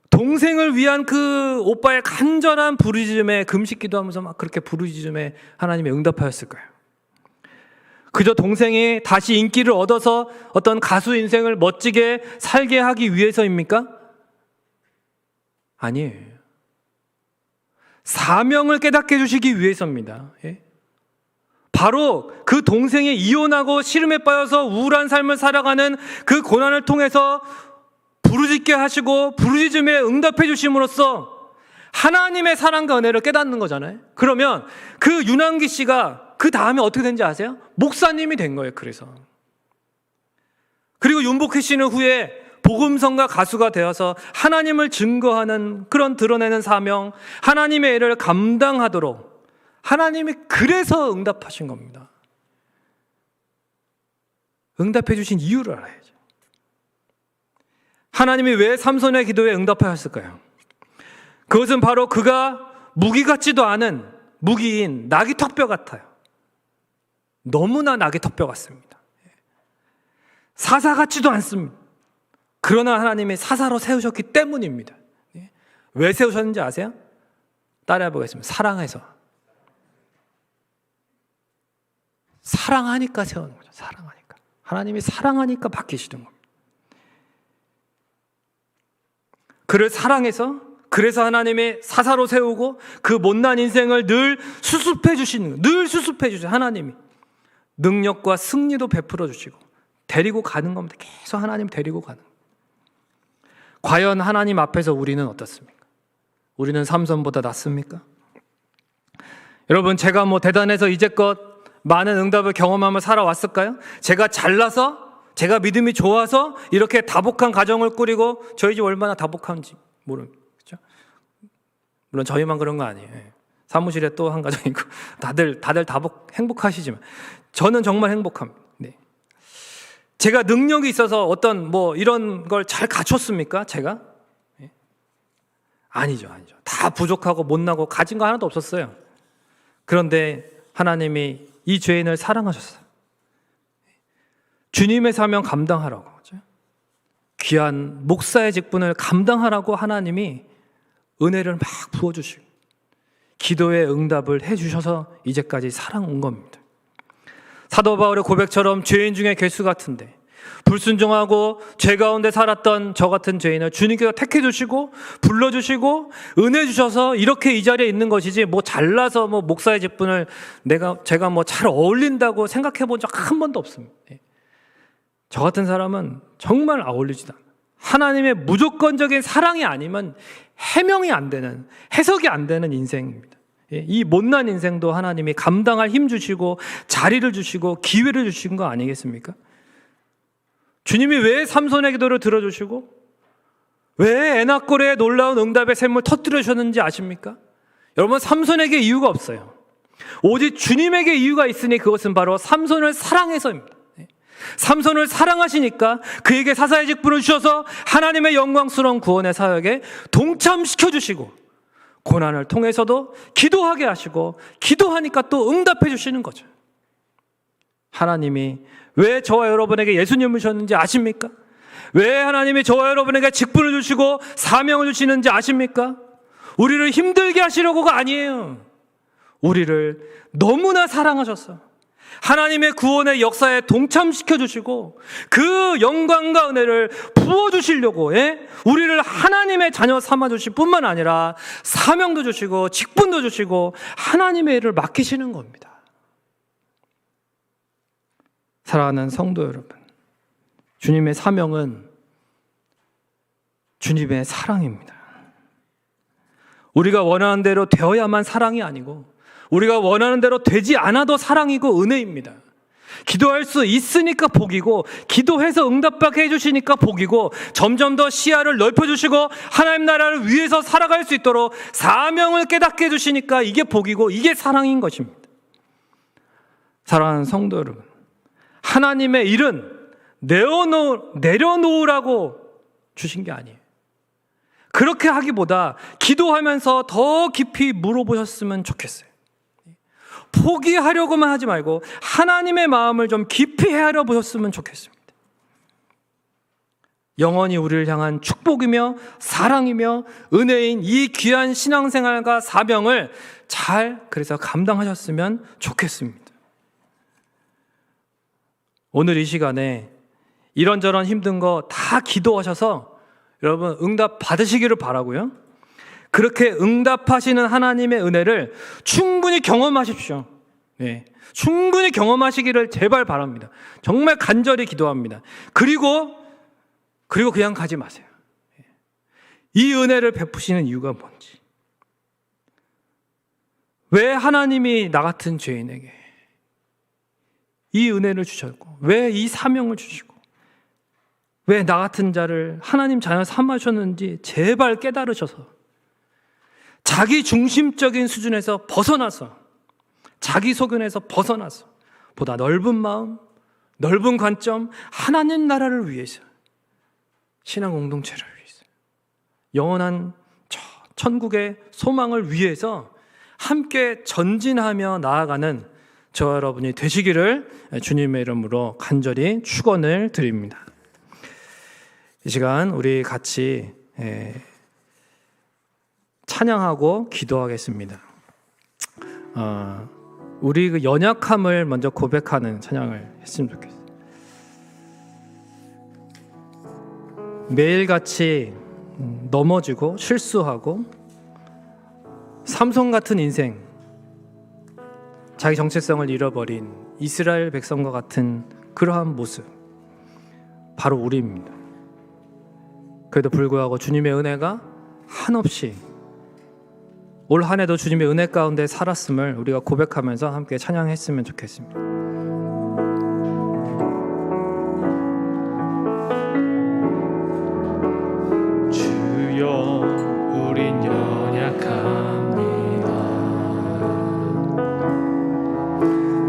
동생을 위한 그 오빠의 간절한 부르짖음에 금식 기도하면서 막 그렇게 부르짖음에 하나님이 응답하였을까요? 그저 동생이 다시 인기를 얻어서 어떤 가수 인생을 멋지게 살게 하기 위해서입니까? 아니에요. 사명을 깨닫게 해주시기 위해서입니다. 바로 그 동생이 이혼하고 시름에 빠져서 우울한 삶을 살아가는 그 고난을 통해서 부르짖게 하시고 부르짖음에 응답해 주심으로써 하나님의 사랑과 은혜를 깨닫는 거잖아요. 그러면 그 윤항기 씨가 그 다음에 어떻게 된지 아세요? 목사님이 된 거예요. 그리고 윤복희 씨는 후에 복음성가 가수가 되어서 하나님을 증거하는 그런 드러내는 사명, 하나님의 일을 감당하도록 하나님이 그래서 응답하신 겁니다. 응답해 주신 이유를 알아야죠. 하나님이 왜 삼손의 기도에 응답하셨을까요? 그것은 바로 그가 무기 같지도 않은 무기인 나귀 턱뼈 같아요. 너무나 나귀 턱뼈 같습니다. 사사 같지도 않습니다. 그러나 하나님이 사사로 세우셨기 때문입니다. 왜 세우셨는지 아세요? 따라해 보겠습니다. 사랑해서. 사랑하니까 세우는 거죠. 사랑하니까. 하나님이 사랑하니까 바뀌시는 겁니다. 그를 사랑해서, 그래서 하나님이 사사로 세우고 그 못난 인생을 늘 수습해 주시는 거예요. 늘 수습해 주세요. 하나님이 능력과 승리도 베풀어 주시고 데리고 가는 겁니다. 계속 하나님 데리고 가는 거예요. 과연 하나님 앞에서 우리는 어떻습니까? 우리는 삼손보다 낫습니까? 여러분, 제가 뭐 대단해서 이제껏 많은 응답을 경험하며 살아왔을까요? 제가 잘나서, 제가 믿음이 좋아서 이렇게 다복한 가정을 꾸리고, 저희 집 얼마나 다복한지 모릅니다. 그렇죠? 물론 저희만 그런 거 아니에요. 사무실에 또 한 가정 있고 다들 행복하시지만 저는 정말 행복합니다. 네. 제가 능력이 있어서 어떤 뭐 이런 걸 잘 갖췄습니까? 제가? 네. 아니죠. 다 부족하고 못나고 가진 거 하나도 없었어요. 그런데 하나님이 이 죄인을 사랑하셨어요. 주님의 사명 감당하라고, 귀한 목사의 직분을 감당하라고 하나님이 은혜를 막 부어주시고 기도의 응답을 해주셔서 이제까지 살아온 겁니다. 사도 바울의 고백처럼 죄인 중에 괴수 같은데 불순종하고 죄 가운데 살았던 저 같은 죄인을 주님께서 택해 주시고 불러주시고 은혜 주셔서 이렇게 이 자리에 있는 것이지, 뭐 잘나서 뭐 목사의 직분을 제가 뭐 잘 어울린다고 생각해 본 적 한 번도 없습니다. 저 같은 사람은 정말 어울리지도 않아요. 하나님의 무조건적인 사랑이 아니면 해명이 안 되는, 해석이 안 되는 인생입니다. 이 못난 인생도 하나님이 감당할 힘 주시고 자리를 주시고 기회를 주신 거 아니겠습니까? 주님이 왜 삼손의 기도를 들어주시고 왜 에나골의 놀라운 응답의 샘을 터뜨려 주셨는지 아십니까? 여러분, 삼손에게 이유가 없어요. 오직 주님에게 이유가 있으니 그것은 바로 삼손을 사랑해서입니다. 삼손을 사랑하시니까 그에게 사사의 직분을 주셔서 하나님의 영광스러운 구원의 사역에 동참시켜 주시고 고난을 통해서도 기도하게 하시고 기도하니까 또 응답해 주시는 거죠. 하나님이 왜 저와 여러분에게 예수님을 주셨는지 아십니까? 왜 하나님이 저와 여러분에게 직분을 주시고 사명을 주시는지 아십니까? 우리를 힘들게 하시려고가 아니에요. 우리를 너무나 사랑하셨어. 하나님의 구원의 역사에 동참시켜 주시고 그 영광과 은혜를 부어주시려고 우리를 하나님의 자녀 삼아주실 뿐만 아니라 사명도 주시고 직분도 주시고 하나님의 일을 맡기시는 겁니다. 사랑하는 성도 여러분, 주님의 사명은 주님의 사랑입니다. 우리가 원하는 대로 되어야만 사랑이 아니고 우리가 원하는 대로 되지 않아도 사랑이고 은혜입니다. 기도할 수 있으니까 복이고 기도해서 응답받게 해주시니까 복이고 점점 더 시야를 넓혀주시고 하나님 나라를 위해서 살아갈 수 있도록 사명을 깨닫게 해주시니까 이게 복이고 이게 사랑인 것입니다. 사랑하는 성도 여러분, 하나님의 일은 내려놓으라고 주신 게 아니에요. 그렇게 하기보다 기도하면서 더 깊이 물어보셨으면 좋겠어요. 포기하려고만 하지 말고 하나님의 마음을 좀 깊이 헤아려 보셨으면 좋겠습니다. 영원히 우리를 향한 축복이며 사랑이며 은혜인 이 귀한 신앙생활과 사명을 잘 그래서 감당하셨으면 좋겠습니다. 오늘 이 시간에 이런저런 힘든 거 다 기도하셔서 여러분 응답 받으시기를 바라고요. 그렇게 응답하시는 하나님의 은혜를 충분히 경험하십시오. 네, 충분히 경험하시기를 제발 바랍니다. 정말 간절히 기도합니다. 그리고 그냥 가지 마세요. 이 은혜를 베푸시는 이유가 뭔지, 왜 하나님이 나 같은 죄인에게 이 은혜를 주셨고 왜 이 사명을 주시고 왜 나 같은 자를 하나님 자녀 삼으셨는지 제발 깨달으셔서 자기 중심적인 수준에서 벗어나서 자기 소견에서 벗어나서 보다 넓은 마음, 넓은 관점, 하나님 나라를 위해서 신앙 공동체를 위해서, 영원한 천국의 소망을 위해서 함께 전진하며 나아가는 저와 여러분이 되시기를 주님의 이름으로 간절히 축원을 드립니다. 이 시간 우리 같이 찬양하고 기도하겠습니다. 우리 그 연약함을 먼저 고백하는 찬양을 했으면 좋겠어요. 매일같이 넘어지고 실수하고 삼손 같은 인생, 자기 정체성을 잃어버린 이스라엘 백성과 같은 그러한 모습, 바로 우리입니다. 그래도 불구하고 주님의 은혜가 한없이 올 한 해도 주님의 은혜 가운데 살았음을 우리가 고백하면서 함께 찬양했으면 좋겠습니다. 주여 우린 연약합니다.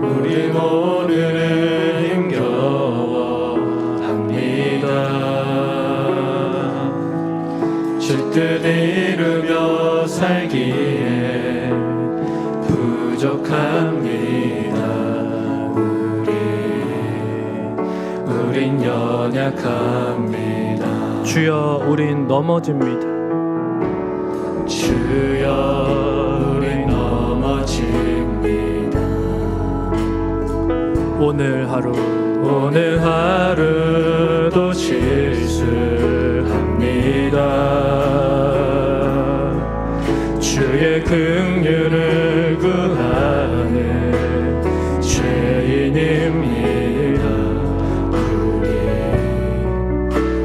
우린 오늘은 힘겨워합니다. 줄 듯 이루며 살기에 부족합니다. 우린 연약합니다. 주여 우린 넘어집니다. 주여 우린 넘어집니다. 오늘 하루도 실수합니다. 주의 긍휼을 구하는 죄인입니다. 우리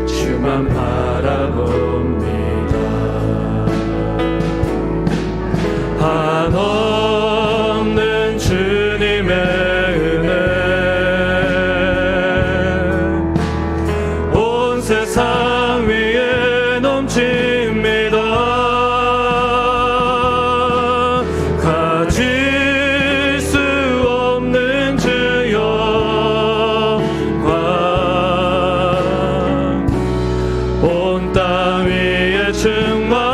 주만 바라봅니다. 한없는 주님의 은혜 온 세상 위에 넘칩니다. 가질 수 없는 주 영광 온 땅 위에 충만합니다.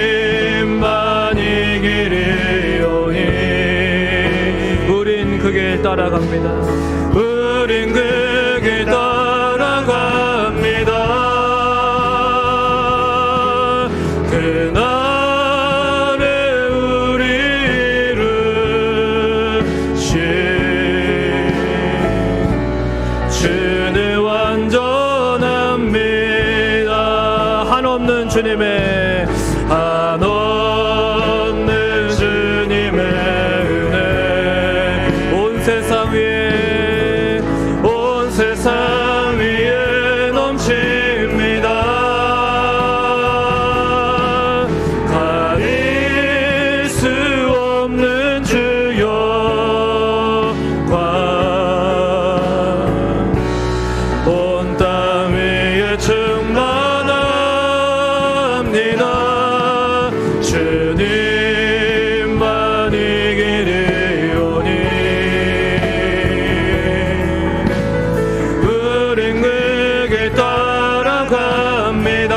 주님만 이기리오니 우린 그 길 따라갑니다. 우린 그 길 따라갑니다. 그날에 우리를 주는 완전합니다. 한없는 주님의 한없는 주님의 은혜 온 세상 위에 넘칩니다. 가릴 수 없는 주 영광 온 땅 위에 충만합니다. 주님만 이기리오니 우린 그 길 따라갑니다.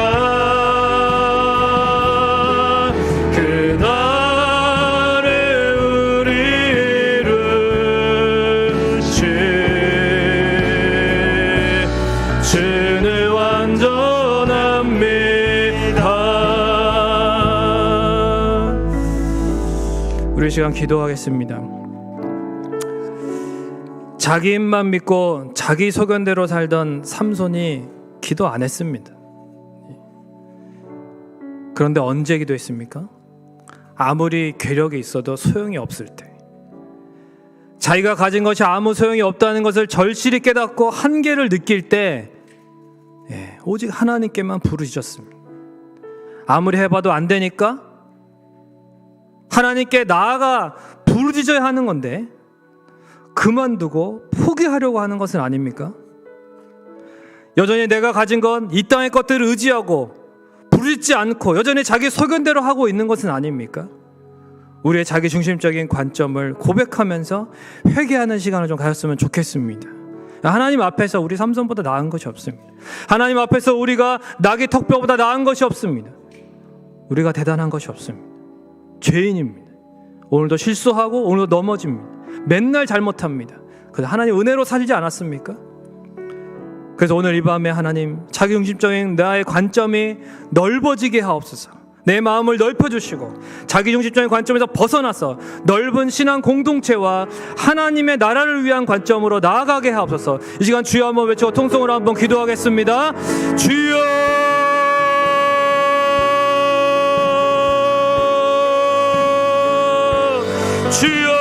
그날에 우리를 주는 완전합니다. 우리 시간 기도하겠습니다. 자기 입만 믿고 자기 소견대로 살던 삼손이 기도 안 했습니다. 그런데 언제 기도했습니까? 아무리 괴력이 있어도 소용이 없을 때, 자기가 가진 것이 아무 소용이 없다는 것을 절실히 깨닫고 한계를 느낄 때 오직 하나님께만 부르짖었습니다. 아무리 해봐도 안 되니까 하나님께 나아가 부르짖어야 하는 건데 그만두고 포기하려고 하는 것은 아닙니까? 여전히 내가 가진 건 이 땅의 것들을 의지하고 부르짖지 않고 여전히 자기 소견대로 하고 있는 것은 아닙니까? 우리의 자기 중심적인 관점을 고백하면서 회개하는 시간을 좀 가졌으면 좋겠습니다. 하나님 앞에서 우리 삼손보다 나은 것이 없습니다. 하나님 앞에서 우리가 나귀 턱뼈보다 나은 것이 없습니다. 우리가 대단한 것이 없습니다. 죄인입니다. 오늘도 실수하고 오늘도 넘어집니다. 맨날 잘못합니다. 그래서 하나님 은혜로 살지 않았습니까? 그래서 오늘 이 밤에 하나님 자기중심적인 나의 관점이 넓어지게 하옵소서. 내 마음을 넓혀주시고 자기중심적인 관점에서 벗어나서 넓은 신앙 공동체와 하나님의 나라를 위한 관점으로 나아가게 하옵소서. 이 시간 주여 한번 외치고 통성으로 한번 기도하겠습니다. 주여, 주여,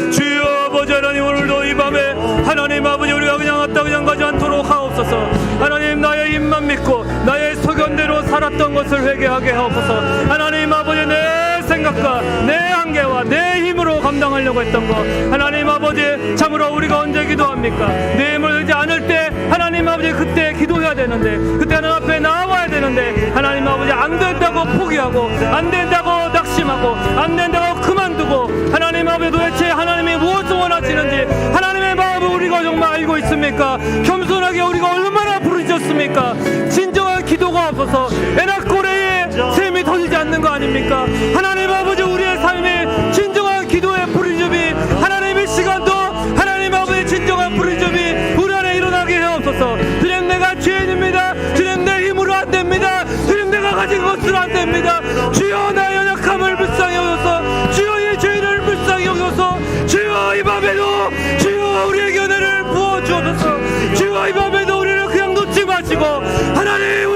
주여 아버지 하나님, 오늘도 이 밤에 하나님 아버지 우리가 그냥 왔다 그냥 가지 않도록 하옵소서. 하나님, 나의 입만 믿고 나의 소견대로 살았던 것을 회개하게 하옵소서. 하나님 아버지, 내 생각과 내 한계와 내 힘으로 감당하려고 했던 것, 하나님 아버지, 참으로 우리가 언제 기도합니까? 내 힘을 들지 않을 때 하나님 아버지 그때 기도해야 되는데, 그때 하나님 앞에 나와야 되는데, 하나님 아버지 안 된다고 포기하고 안 된다고 낙심하고 안 된다고 그만두고, 하나님 아버지 도대체 하나님이 무엇을 원하시는지 하나님의 마음을 우리가 정말 알고 있습니까? 겸손하게 우리가 얼마나 부르짖었습니까? 진정한 기도가 없어서 에낙고레에 샘이 터지지 않는 거 아닙니까? 하나님 아버지, 우리의 삶이 진정한 기도의 부르짖음이 하나님의 시간도 하나님 아버지 진정한 부르짖음이 우리 안에 일어나게 하옵소서. 주님, 내가 죄인입니다. 주님, 내 힘으로 안 됩니다. 주님, 내가 가진 것으로 안 됩니다. 주여, 나의 연약함을 불쌍히 여겨서, 주여 이 죄인을 불쌍히 여겨서, 주여 이 밤에도 주여 우리에게 은혜를 부어주옵소서. 주여 이 밤에도 우리를 그냥 놓지 마시고 하나님,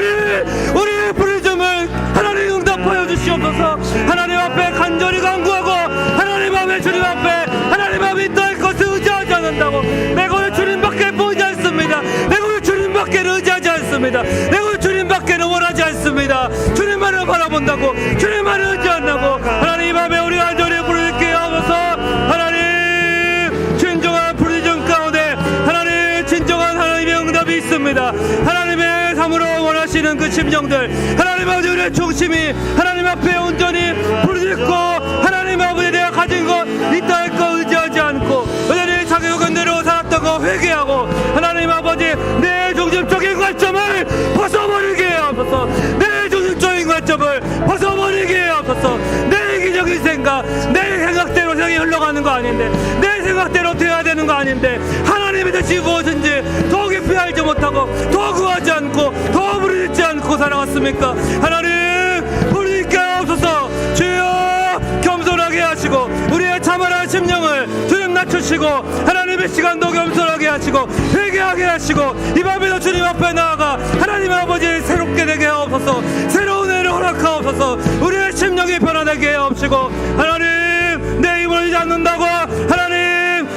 우리의 부르짖음을 하나님 응답하여 주시옵소서. 하나님 앞에 간절히 간구하고 하나님 앞에 주님 앞에 하나님 앞에 너의 것을 의지하지 않는다고. 내가 오늘 주님밖에 보이지 않습니다. 내가 오늘 주님밖에 의지하지 않습니다. 내가 오늘 주님밖에는 원하지 않습니다. 주님만을 바라본다고, 주님만을 의지한다고. 하나님 이 밤에 우리가 간절히 부르짖게 하옵소서. 하나님, 진정한 부르짖음 가운데 하나님 진정한 하나님의 응답이 있습니다. 하나님의 삶으로 원하시는 그 심령들, 하나님 아버지 우리의 중심이 하나님 앞에 온전히 부르짖고 하나님 아버지 내가 가진 것 있다 할 거 의지하지 않고 여전히 자기 의견대로 살았던 거 회개하고, 하나님 아버지 내 중심적인 관점을 벗어버리게 하옵소서. 내 중심적인 관점을 벗어버리게 하옵소서. 내 이기적인 생각, 내 생각대로 생각이 흘러가는 거 아닌데, 내 생각대로 돼야 되는 거 아닌데, 하나님의 뜻이 무엇인지 더 깊이 알지 못하고 더 구하지 않고 더 부르짖지 않고 살아왔습니까? 하나님, 부르짖게 하옵소서. 주여, 겸손하게 하시고 우리의 자만한 심령을 주님 낮추시고 하나님의 시간도 겸손하게 하시고 회개하게 하시고 이 밤에도 주님 앞에 나아가 하나님 아버지 새롭게 되게 하옵소서. 새로운 애를 허락하옵소서. 우리의 심령이 변화되게 하옵시고, 하나님, 내 힘을 의지 않는다고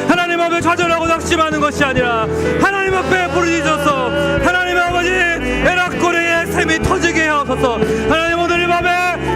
하나님 앞에 좌절하고 낙심하는 것이 아니라 하나님 앞에 부르짖어서 하나님 아버지 에낙고레의 샘이 터지게 하옵소서. 하나님, 오늘 이 밤에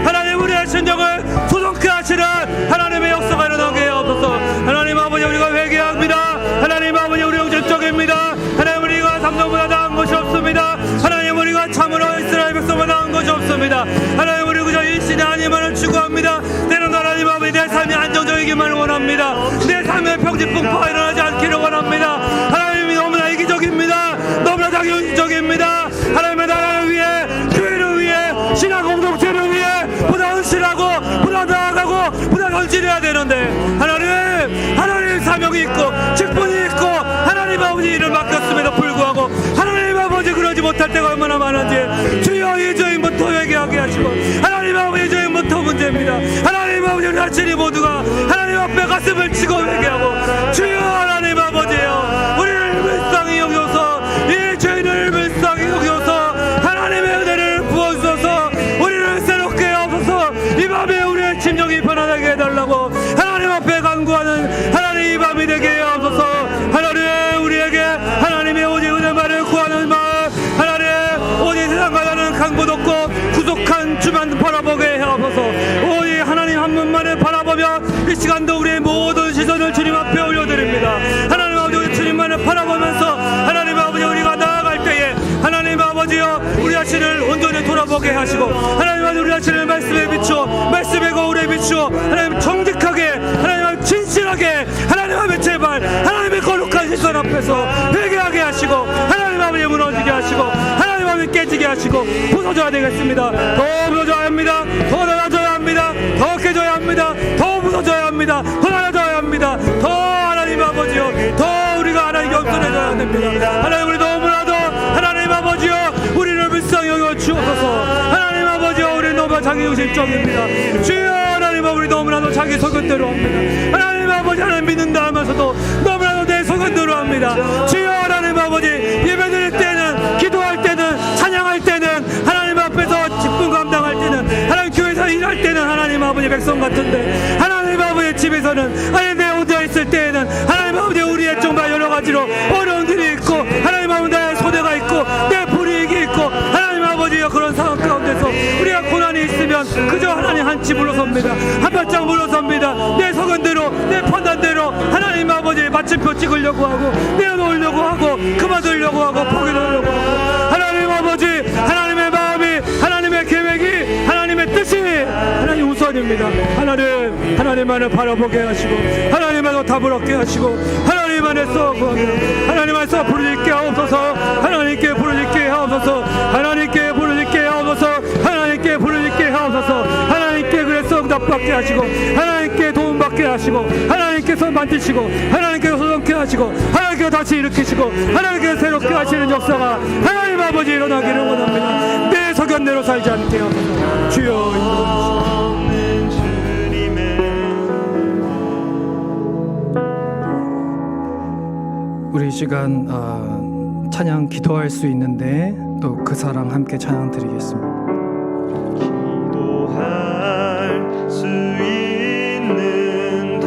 하나님 우리의 심령을 소동케 하시는 하나님의 역사가 일어나게 하옵소서. 하나님 아버지, 우리가 회개합니다. 하나님 아버지, 우리 영적입니다. 하나님, 우리가 삼성보다 나은 것이 없습니다. 하나님, 우리가 참으로 이스라엘 백성보다 나은 것이 없습니다. 하나님, 우리 그저 일신의 하나님만을 추구합니다. 때로는 하나님 아버지 내 삶이 안정적이기만을 원합니다. 내 삶의 평지풍파가 일어나지 않기를 원합니다. 하나님이 너무나 이기적입니다. 너무나 자기중심적입니다. 하나님의 나라를 위해, 교회를 위해, 신앙 공동체를 위해 보다 헌신하고 보다 나아가고 보다 헌신해야 되는데, 하나님 사명이 있고 직분이 있고 하나님 아버지 일을 맡겼음에도 불구하고 하나님 아버지 그러지 못할 때가 얼마나 많은지, 주여 이 죄인부터 회개하게 하시고 하나님 아버지 죄인부터 문제입니다. 하나님 아버지 우리 자신이 모두가 하나님 앞에 가슴을 치고 회개하고, 주여 하나님 아버지여, 우리를 불쌍히 여겨서 이 죄인을 불쌍히 여겨서 하나님의 은혜를 부어주셔서 우리를 새롭게 하옵소서. 이 밤에 우리의 심정이 변화되게 해달라고 하나님 앞에 간구하는 하나님 이 밤이 되게 하옵소서. 하나님, 우리에게 하나님의 오직 은혜만을 구하는 마음, 하나님 오직 세상과 다른 강도 없고 구속한 주만 바라보게 하옵소서. 오직 하나님 한 분만을 바라보며 이 시간도 우리의 모든 시선을 주님 앞에 올려드립니다. 하나님 아버지, 주님만을 바라보면서 하나님 아버지 우리가 나아갈 때에 하나님 아버지여 우리 자신을 온전히 돌아보게 하시고, 하나님 아버지 우리 자신을 말씀에 비추어 말씀의 거울에 비추어 하나님 정직하게, 하나님 진실 확실하게 하나님 앞에 제발 하나님의 거룩한 시선 앞에서 회개하게 하시고 하나님 아버지 무너지게 하시고 하나님 아버지 깨지게 하시고 부서져야 되겠습니다. 더 부서져야 합니다. 더 낮아져야 합니다. 더 깨져야 합니다. 더 부서져야 합니다. 더 낮아져야 합니다. 더 하나님 아버지요, 더 우리가 하나님께 온전해져야 됩니다. 하나님, 우리 너무나도 하나님 아버지요, 우리를 불쌍히 여겨 주옵소서. 하나님 아버지요, 우리 너무 자기중심적입니다. 주여 하나님 아버지, 우리 너무나도 자기 소견대로 합니다. 하나님 아버지, 하나님 믿는다 하면서도 너무나도 내 소견대로 합니다. 주여 하나님 아버지, 예배드릴 때는, 기도할 때는, 찬양할 때는, 하나님 앞에서 직분 감당할 때는, 하나님 교회에서 일할 때는 하나님 아버지 백성 같은데, 하나님 아버지 집에서는, 아니 내 혼자 있을 때에는 하나님 아버지 우리의 정말 여러 가지로 어려운 일이 있고, 하나님 아버지 나의 소대가 있고 내 불이익이 있고, 하나님 아버지여 그런 상황 가운데서 우리가 고난이 있으면 그저 하나님 한치 물러섭니다. 한 발짝 물러섭니다. 내 소견대로, 내 판단대로 하나님 아버지 마침표 찍으려고 하고 내어놓으려고 하고 그만두려고 하고 포기하려고 하고, 하나님 아버지 하나님의 마음이, 하나님의 계획이, 하나님의 뜻이 하나님 우선입니다. 하나님 안을 바라보게 하시고 하나님 안에 답을 얻게 하시고 하나님 안에서 하나님 안에서 부르짖게 하옵소서. 하나님께 부르짖게 하옵소서. 하나님께 부르짖게 하옵소서. 하나님께 부르짖게 하옵소서. 하나님께 그래서 응답받게 하시고 하나님께 도움받게 하시고 하나님께서 만드시고 하나님께서 소동케 하시고 하나님께서 다시 일으키시고 하나님께서 새롭게 하시는 역사가 하나님 아버지 일어나기를 원합니다. 내 소견대로 살지 않게 하옵소서. 주여 인도하시옵소서. 우리 이 시간 찬양 기도할 수 있는데 또 그 사랑 함께 찬양 드리겠습니다. 기도할 수 있는데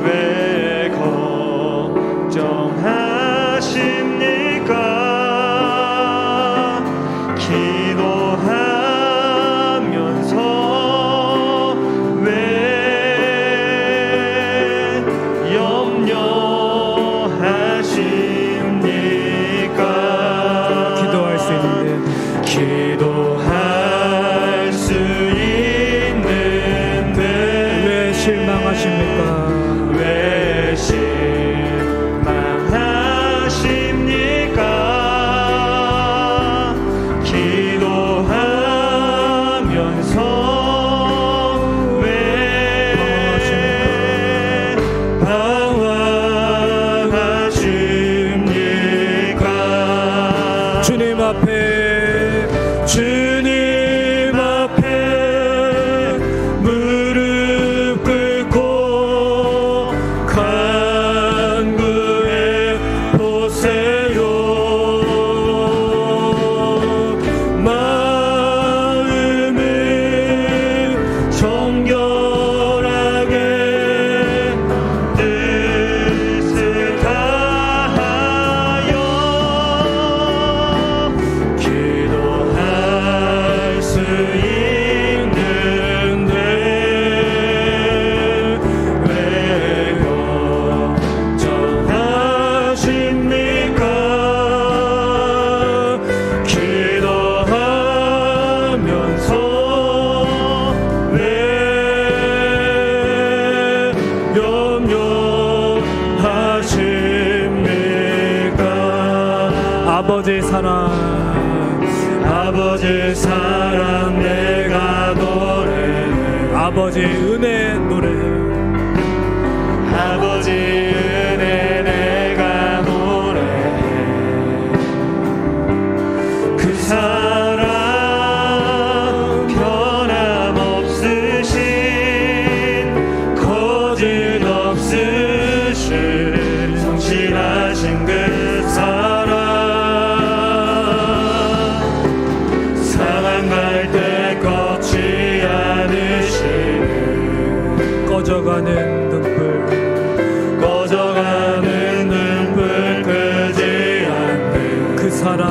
왜 걱정하십니까? 기도하면서 왜 염려하십니까? 기도할 수 있는데 기도할 수 있는데 왜 실망하십니까? 왜 실망하십니까? 기도하면서 왜 방황하십니까? 주님 앞에 무릎 꿇고 간구해 보세요. 마음을 정결하게 뜻을 다하여 기도할 수 있는데 왜 걱정하십니까? 기도하면서 왜 염려하십니까? 아버지 사랑 내가 노래해. 아버지 은혜 노래해. 아버지 은혜 내가 노래해. 그 사랑 변함없으신 거짓 없으신 성실하신 그 사랑, 상한 때 꺾지 않으시는 꺼져가는 눈불 끄지 않는 그 사랑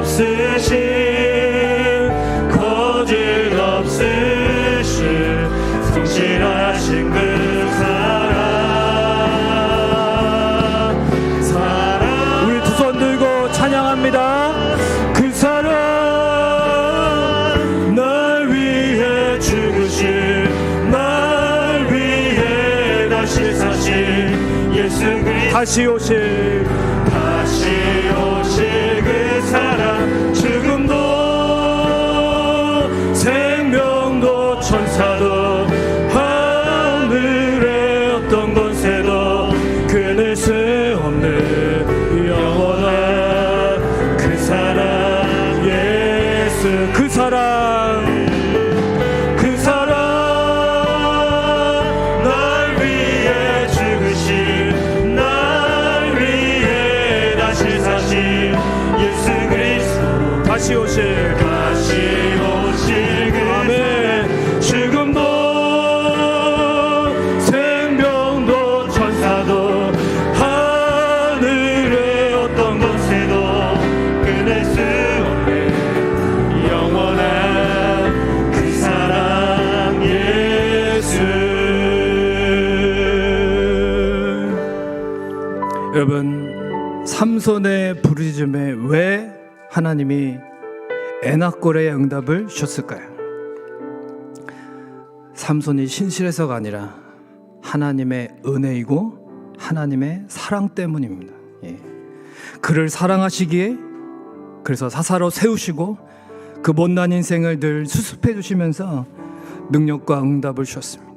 변함없으신 거짓 없으신 성실하신 그 사랑. 우리 두 손 들고 찬양합니다. 그 사랑 다시 오실 그 사랑 죽음도 생명도 천사도 하늘의 어떤 권세도 끊을 수 없는 영원한 그 사랑 예수 그 사랑 날 위해 죽으신 날 위해 다시 사신 예수 그리스도 다시 오실 그 아멘 죽음도 생명도 천사도 하늘의 어떤 권세도 끊을 수 없는 영원한 그 사랑 예수. 여러분, 삼손의 부르짖음에 왜 하나님이 에나골의 응답을 주셨을까요? 삼손이 신실해서가 아니라 하나님의 은혜이고 하나님의 사랑 때문입니다. 그를 사랑하시기에 그래서 사사로 세우시고 그 못난 인생을 늘 수습해 주시면서 능력과 응답을 주셨습니다.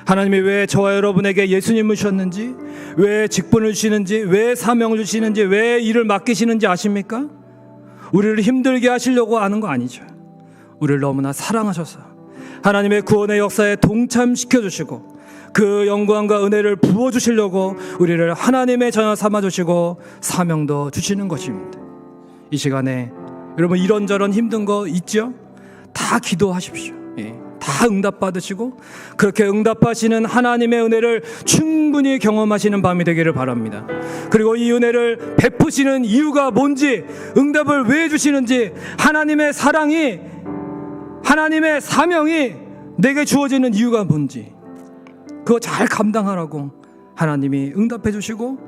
하나님이 왜 저와 여러분에게 예수님을 주셨는지, 왜 직분을 주시는지, 왜 사명을 주시는지, 왜 일을 맡기시는지 아십니까? 우리를 힘들게 하시려고 하는 거 아니죠. 우리를 너무나 사랑하셔서 하나님의 구원의 역사에 동참시켜 주시고 그 영광과 은혜를 부어주시려고 우리를 하나님의 자녀 삼아주시고 사명도 주시는 것입니다. 이 시간에 여러분 이런저런 힘든 거 있죠? 다 기도하십시오. 다 응답받으시고 그렇게 응답하시는 하나님의 은혜를 충분히 경험하시는 밤이 되기를 바랍니다. 그리고 이 은혜를 베푸시는 이유가 뭔지, 응답을 왜 주시는지, 하나님의 사랑이, 하나님의 사명이 내게 주어지는 이유가 뭔지 그거 잘 감당하라고 하나님이 응답해 주시고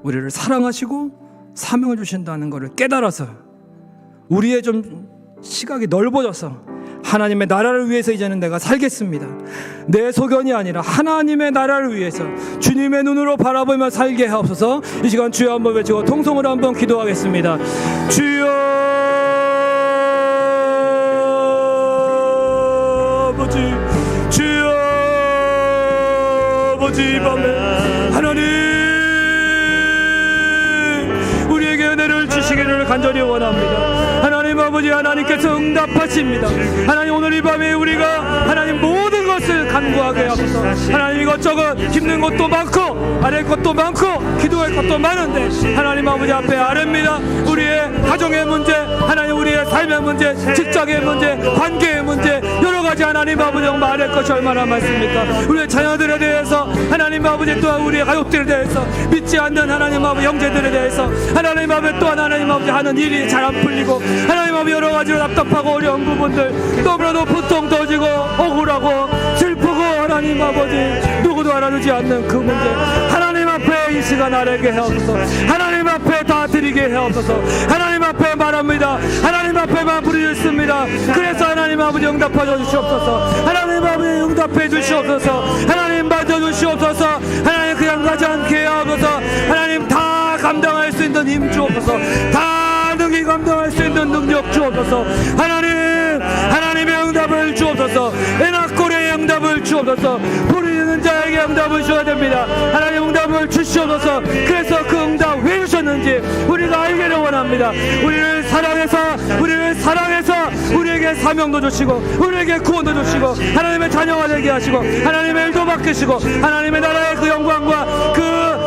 우리를 사랑하시고 사명을 주신다는 것을 깨달아서 우리의 좀 시각이 넓어져서 하나님의 나라를 위해서 이제는 내가 살겠습니다. 내 소견이 아니라 하나님의 나라를 위해서 주님의 눈으로 바라보며 살게 하옵소서. 이 시간 주여 한번 외치고 통성으로 한번 기도하겠습니다. 주여 아버지, 주여 아버지, 이 밤에 하나님 우리에게 은혜를 주시기를 간절히 원합니다. 하나님 아버지, 하나님께서 응답하십니다. 하나님 오늘 이 밤에 우리가 하나님 모든 것을 간구하게 하소서. 하나님 이것저것 힘든 것도 많고 아랠 것도 많고 기도할 것도 많은데 하나님 아버지 앞에 아뢰입니다. 우리의 가정의 문제, 하나님 우리의 삶의 문제, 직장의 문제, 관계의 문제, 여러 가지 하나님 아버지 정말 아랠 것이 얼마나 많습니까? 우리의 자녀들에 대해서 하나님 아버지, 또한 우리의 가족들에 대해서, 믿지 않는 하나님 아버지 형제들에 대해서 하나님 아버지, 또한 하나님 아버지 하는 일이 잘 안 풀리고 하나님 아버지 여러 가지로 답답하고 어려운 부분들, 너무나도 보통 터지고 억울하고 슬프고 하나님 아버지 누구도 알아주지 않는 그 문제 하나님 앞에 이 시간 아뢰게 하옵소서. 하나님 앞에 다 드리게 하옵소서. 하나님 앞에 말합니다. 하나님 앞에만 부르짖습니다. 그래서 하나님 아버지 응답하여 주시옵소서. 하나님 아버지 응답해 주시옵소서. 하나님 받아 주시옵소서. 하나님 그냥 가지 않게 하옵소서. 하나님 다 감당할 수 있는 힘 주옵소서. 다 능히 감당할 수 있는 능력 주옵소서. 하나님의 응답을 주옵소서. 에나골의 응답을 주옵소서. 부르짖는 자에게 응답을 주어야 됩니다. 하나님 응답을 주시옵소서. 그래서 그 응답 왜 주셨는지 우리가 알기를 원합니다. 우리를 사랑해서 우리에게 사명도 주시고 우리에게 구원도 주시고 하나님의 자녀가 되게 하시고 하나님의 일도 맡기시고 하나님의 나라의 그 영광과 그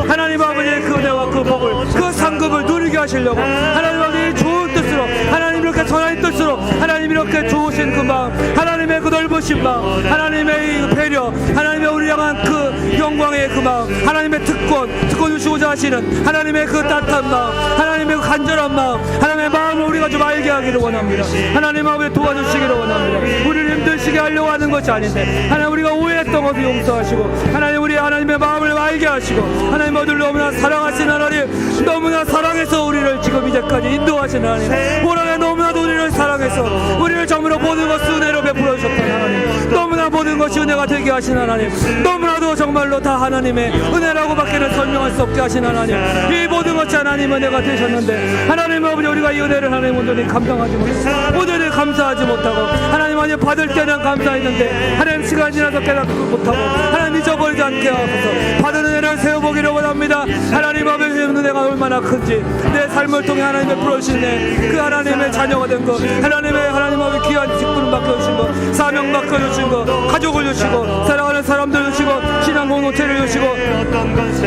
하나님 아버지의 그 은혜와 그 복을, 그 상급을 누리게 하시려고 하나님 아버지 좋은 뜻으로, 하나님 이렇게 선한 뜻으로, 하나님 이렇게 좋으신 그 마음, 하나님의 그 넓으신 마음, 하나님의 이 배려, 하나님의 우리 향한 그 영광의 그 마음, 하나님의 특권 주시고자 하시는 하나님의 그 따뜻한 마음, 하나님의 그 간절한 마음, 하나님의 마음을 우리가 좀 알게 하기를 원합니다. 하나님 아버지 도와주시기를 원합니다. 우리를 힘드시게 하려고 하는 것이 아닌데 하나님 우리가 오해했던 것을 용서하시고 하나님 우리 하나님의 마음을 알게 하시고 하나님 모두를 너무나 사랑하시는 하나님, 너무나 사랑해서 우리를 지금 이제까지 인도하시는 하나님, 오랑에 너무나도 우리를 사랑해서 우리를 정으로 모든 것을 은혜로 베풀어 주셨던 하나님, 너무나 모든 것이 은혜가 되게 하신 하나님, 너무나도 정말로 다 하나님의 은혜라고밖에는 설명할 수 없게 하신 하나님, 이 모든 것이 하나님 은혜가 되셨는데 하나님 아버지, 우리가 이 은혜를 하나님 온전히 감당하지 못하고 온전히 감사하지 못하고 하나님 아버지, 받을 때는 감사했는데 하나님 시간이 지나서 깨닫지 못하고 하나님 잊어버리지 않게 하소서. 받은 은혜를 세워보기를 원합니다. 하나님 아버지, 은혜가 얼마나 큰지 내 삶을 통해 하나님 베풀어 주신 그 하나님의 자녀가 된 것, 하나님 아버지 귀한 직분을 맡겨주신 것, 사명 맡겨주신 것, 가족을 주시고 사랑하는 사람들 주시고 신앙 공동체를 주시고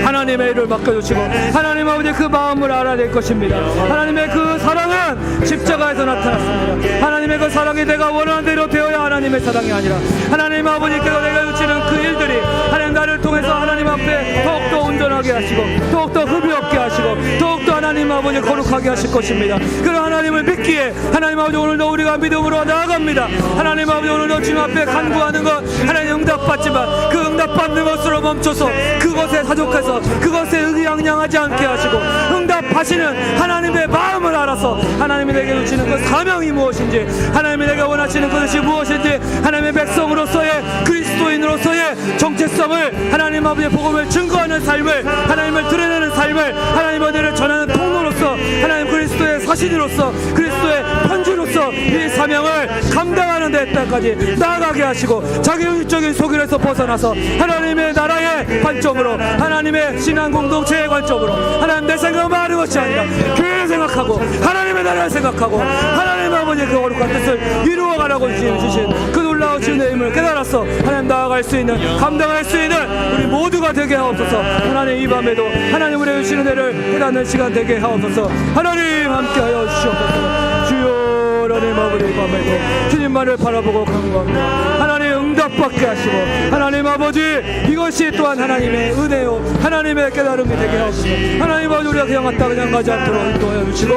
하나님의 일을 맡겨주시고 하나님 아버지, 그 마음을 알아낼 것입니다. 하나님의 그 사랑은 십자가에서 나타났습니다. 하나님의 그 사랑이 내가 원하는 대로 되어야 하나님의 사랑이 아니라 하나님 아버지께서 내가 주시는 그 일들이 하나님 나를 통해서 하나님 앞에 더욱더 온전하게 하시고 더욱더 흡이 없게 하시고 더욱더 하나님 아버지 거룩하게 하실 것입니다. 그런 하나님을 믿기에 하나님 아버지, 오늘도 우리가 믿음으로 나아갑니다. 하나님 아버지, 오늘도 주님 앞에 간구하는 것 하나님 응답받지만 그 응답받는 것으로 멈춰서 그것에 사족해서 그것에 의기양양하지 않게 하시고 응답하시는 하나님의 마음을 알아서 하나님이 내게 주시는 그 사명이 무엇인지, 하나님이 내가 원하시는 것이 무엇인지, 하나님의 백성으로서의 그리스도인으로서의 정체성을 하나님 아버지의 복음을 증거하는 삶을, 하나님을 드러내는 삶을 하나님 아버지를 전하는 통로로서 하나님 그리스도의 사신으로서 그리스도의 편지로서 이 사명을 감당하는 데까지 나아가게 하시고 자기 영적인 소견에서 벗어나서 하나님의 나라의 관점으로, 하나님의 신앙 공동체의 관점으로 하나님 내 생각만 하는 것이 아니라 교회를 생각하고 하나님의 나라를 생각하고 하나님 아버지의 그 거룩한 뜻을 이루어가라고 주신 그 놀라우신 힘을 깨달아서 하나님 나아갈 수 있는, 감당할 수 있는 우리 모두가 되게 하옵소서. 하나님 이 밤에도 하나님 우리의 주시는 은혜를 깨닫는 시간 되게 하옵소서. 하나님 함께하여 주시옵소서. 주여, 하나님 아버지, 이 밤에도 주님만을 바라보고 간구합니다. 하나님 응답받게 하시고 하나님 아버지, 이것이 또한 하나님의 은혜요 하나님의 깨달음이 되게 하옵소서. 하나님 아버지, 우리가 그냥 왔다 그냥 가지 않도록 인도하여 주시고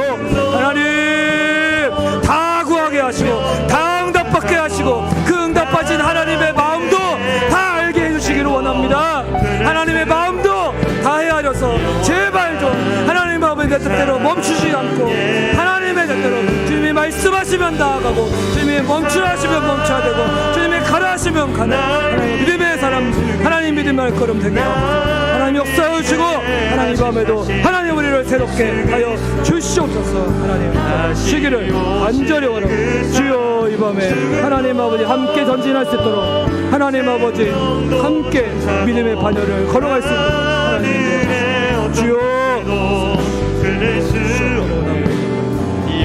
하나님 다 구하게 하시고 다 응답받게 하시고 그 응답받은 하나님의 마음도 다 알게 해주시기를 원합니다. 하나님의 마음도 다 헤아려서 제발 좀 하나님 아버지 내 뜻대로 멈추지 않고 하나님의 뜻대로 주님이 말씀하시면 나아가고 주님이 멈추라 하시면 멈춰야 되고 주님이 가라 하시면 가라. 하나님 믿음의 사람, 하나님 믿음의 걸음 되게 하옵소서. 하나님 역사해 주시고 하나님 이 밤에도 하나님 우리를 새롭게 하여 주시옵소서. 하나님 시기를 간절히 원하고 주여, 이 밤에 하나님 아버지 함께 전진할 수 있도록 하나님 아버지 함께 믿음의 반열을 걸어갈 수 있도록 하나님 주여,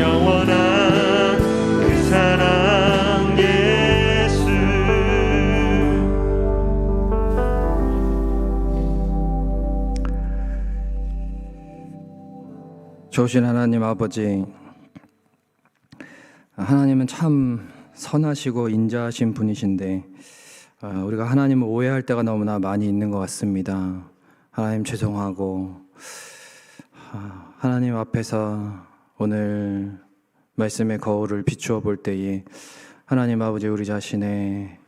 영원한 그 사랑 예수. 좋으신 하나님 아버지, 하나님은 참 선하시고 인자하신 분이신데 우리가 하나님을 오해할 때가 너무나 많이 있는 것 같습니다. 하나님 죄송하고 하나님 앞에서 오늘 말씀의 거울을 비추어 볼 때에 하나님 아버지, 우리 자신의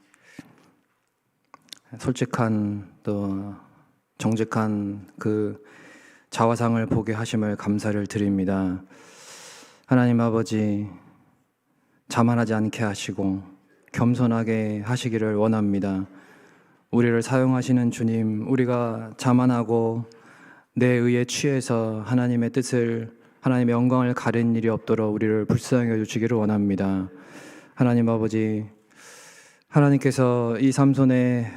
솔직한 또 정직한 그 자화상을 보게 하심을 감사를 드립니다. 하나님 아버지, 자만하지 않게 하시고 겸손하게 하시기를 원합니다. 우리를 사용하시는 주님, 우리가 자만하고 내 의에 취해서 하나님의 뜻을, 하나님의 영광을 가리는 일이 없도록 우리를 불쌍히 주시기를 원합니다. 하나님 아버지, 하나님께서 이 삼손의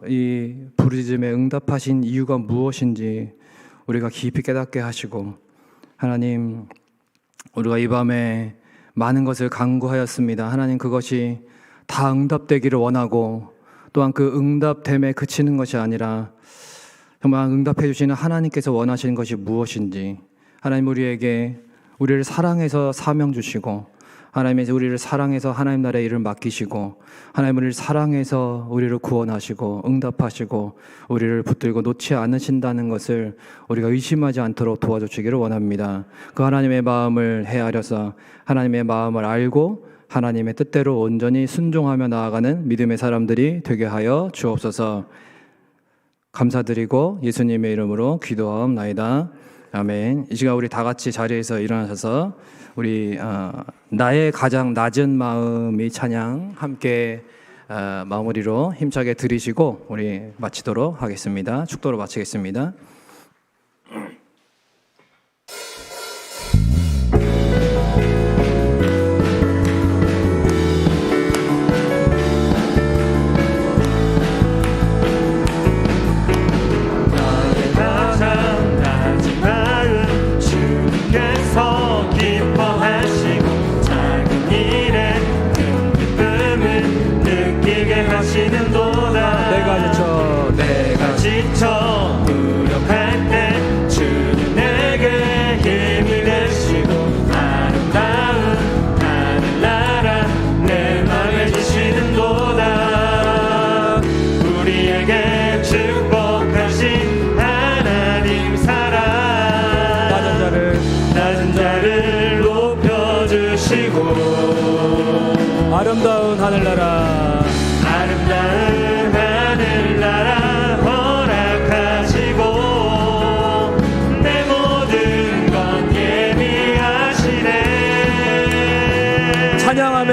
이 부르짖음에 응답하신 이유가 무엇인지 우리가 깊이 깨닫게 하시고, 하나님 우리가 이 밤에 많은 것을 간구하였습니다. 하나님 그것이 다 응답되기를 원하고 또한 그 응답됨에 그치는 것이 아니라 정말 응답해 주시는 하나님께서 원하시는 것이 무엇인지, 하나님 우리를 사랑해서 사명 주시고 하나님이 우리를 사랑해서 하나님 나라의 일을 맡기시고 하나님 우리를 사랑해서 우리를 구원하시고 응답하시고 우리를 붙들고 놓지 않으신다는 것을 우리가 의심하지 않도록 도와주시기를 원합니다. 그 하나님의 마음을 헤아려서 하나님의 마음을 알고 하나님의 뜻대로 온전히 순종하며 나아가는 믿음의 사람들이 되게 하여 주옵소서. 감사드리고 예수님의 이름으로 기도하옵나이다. 아멘. 이 시간 우리 다 같이 자리에서 일어나셔서 우리 나의 가장 낮은 마음이 찬양 함께 마무리로 힘차게 드리시고 우리 마치도록 하겠습니다. 축도로 마치겠습니다. 내가 지쳐 무력할 때 주는 내게 힘이 되시고 아름다운 하늘나라 내 맘에 주시는도다. 우리에게 축복하신 하나님 사랑 낮은 자를 높여주시고 아름다운 하늘나라 허락하시고 내 모든 건 예비하시네. 찬양하며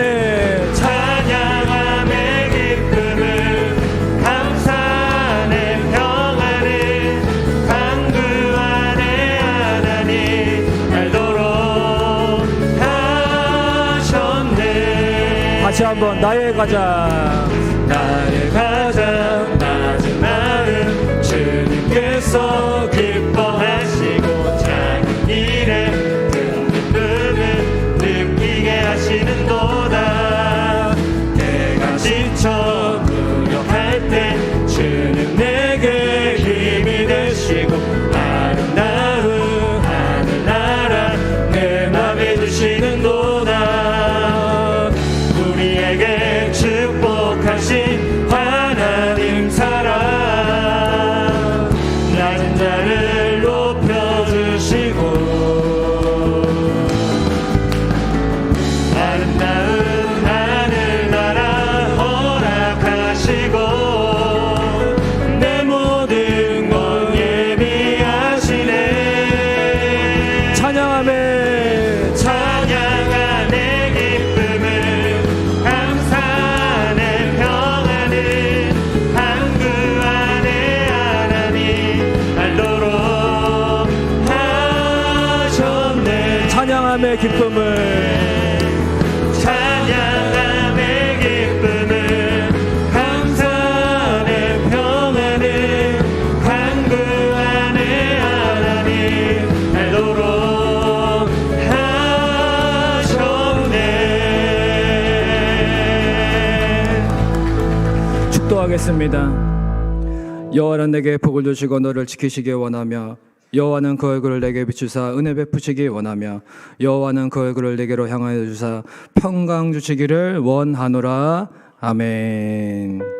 기쁨을 감사하네 평안을 강구 안에 하나님 알도록 하셨네. 다시 한번 나의 가장 낮은 마음 주님께서 기뻐하시고 작은 일에 큰 기쁨을 느끼게 하시는도다. 내가 지쳐 무력할 때 주는 내게 힘이 되시고 아름다운 하늘나라 내 맘에 주시는도다. 우리에게 축복하신 하나님 사랑 낮은 자를 높여주시고 아름다운 하늘나라 허락하시고 내 모든 건 예비하시네. 찬양하네 기쁨을 감사하네 평안을 강구 안에 하나님 알도록 하셨네. 찬양함의 기쁨을 감사하네 평안을 강구 안에 하나님 알도록 하셨네. 축도하겠습니다. 여호와는 내게 복을 주시고 너를 지키시기 원하며 여호와는 그 얼굴을 내게 비추사 은혜 베푸시기 원하며 여호와는 그 얼굴을 내게로 향하여 주사 평강 주시기를 원하노라. 아멘.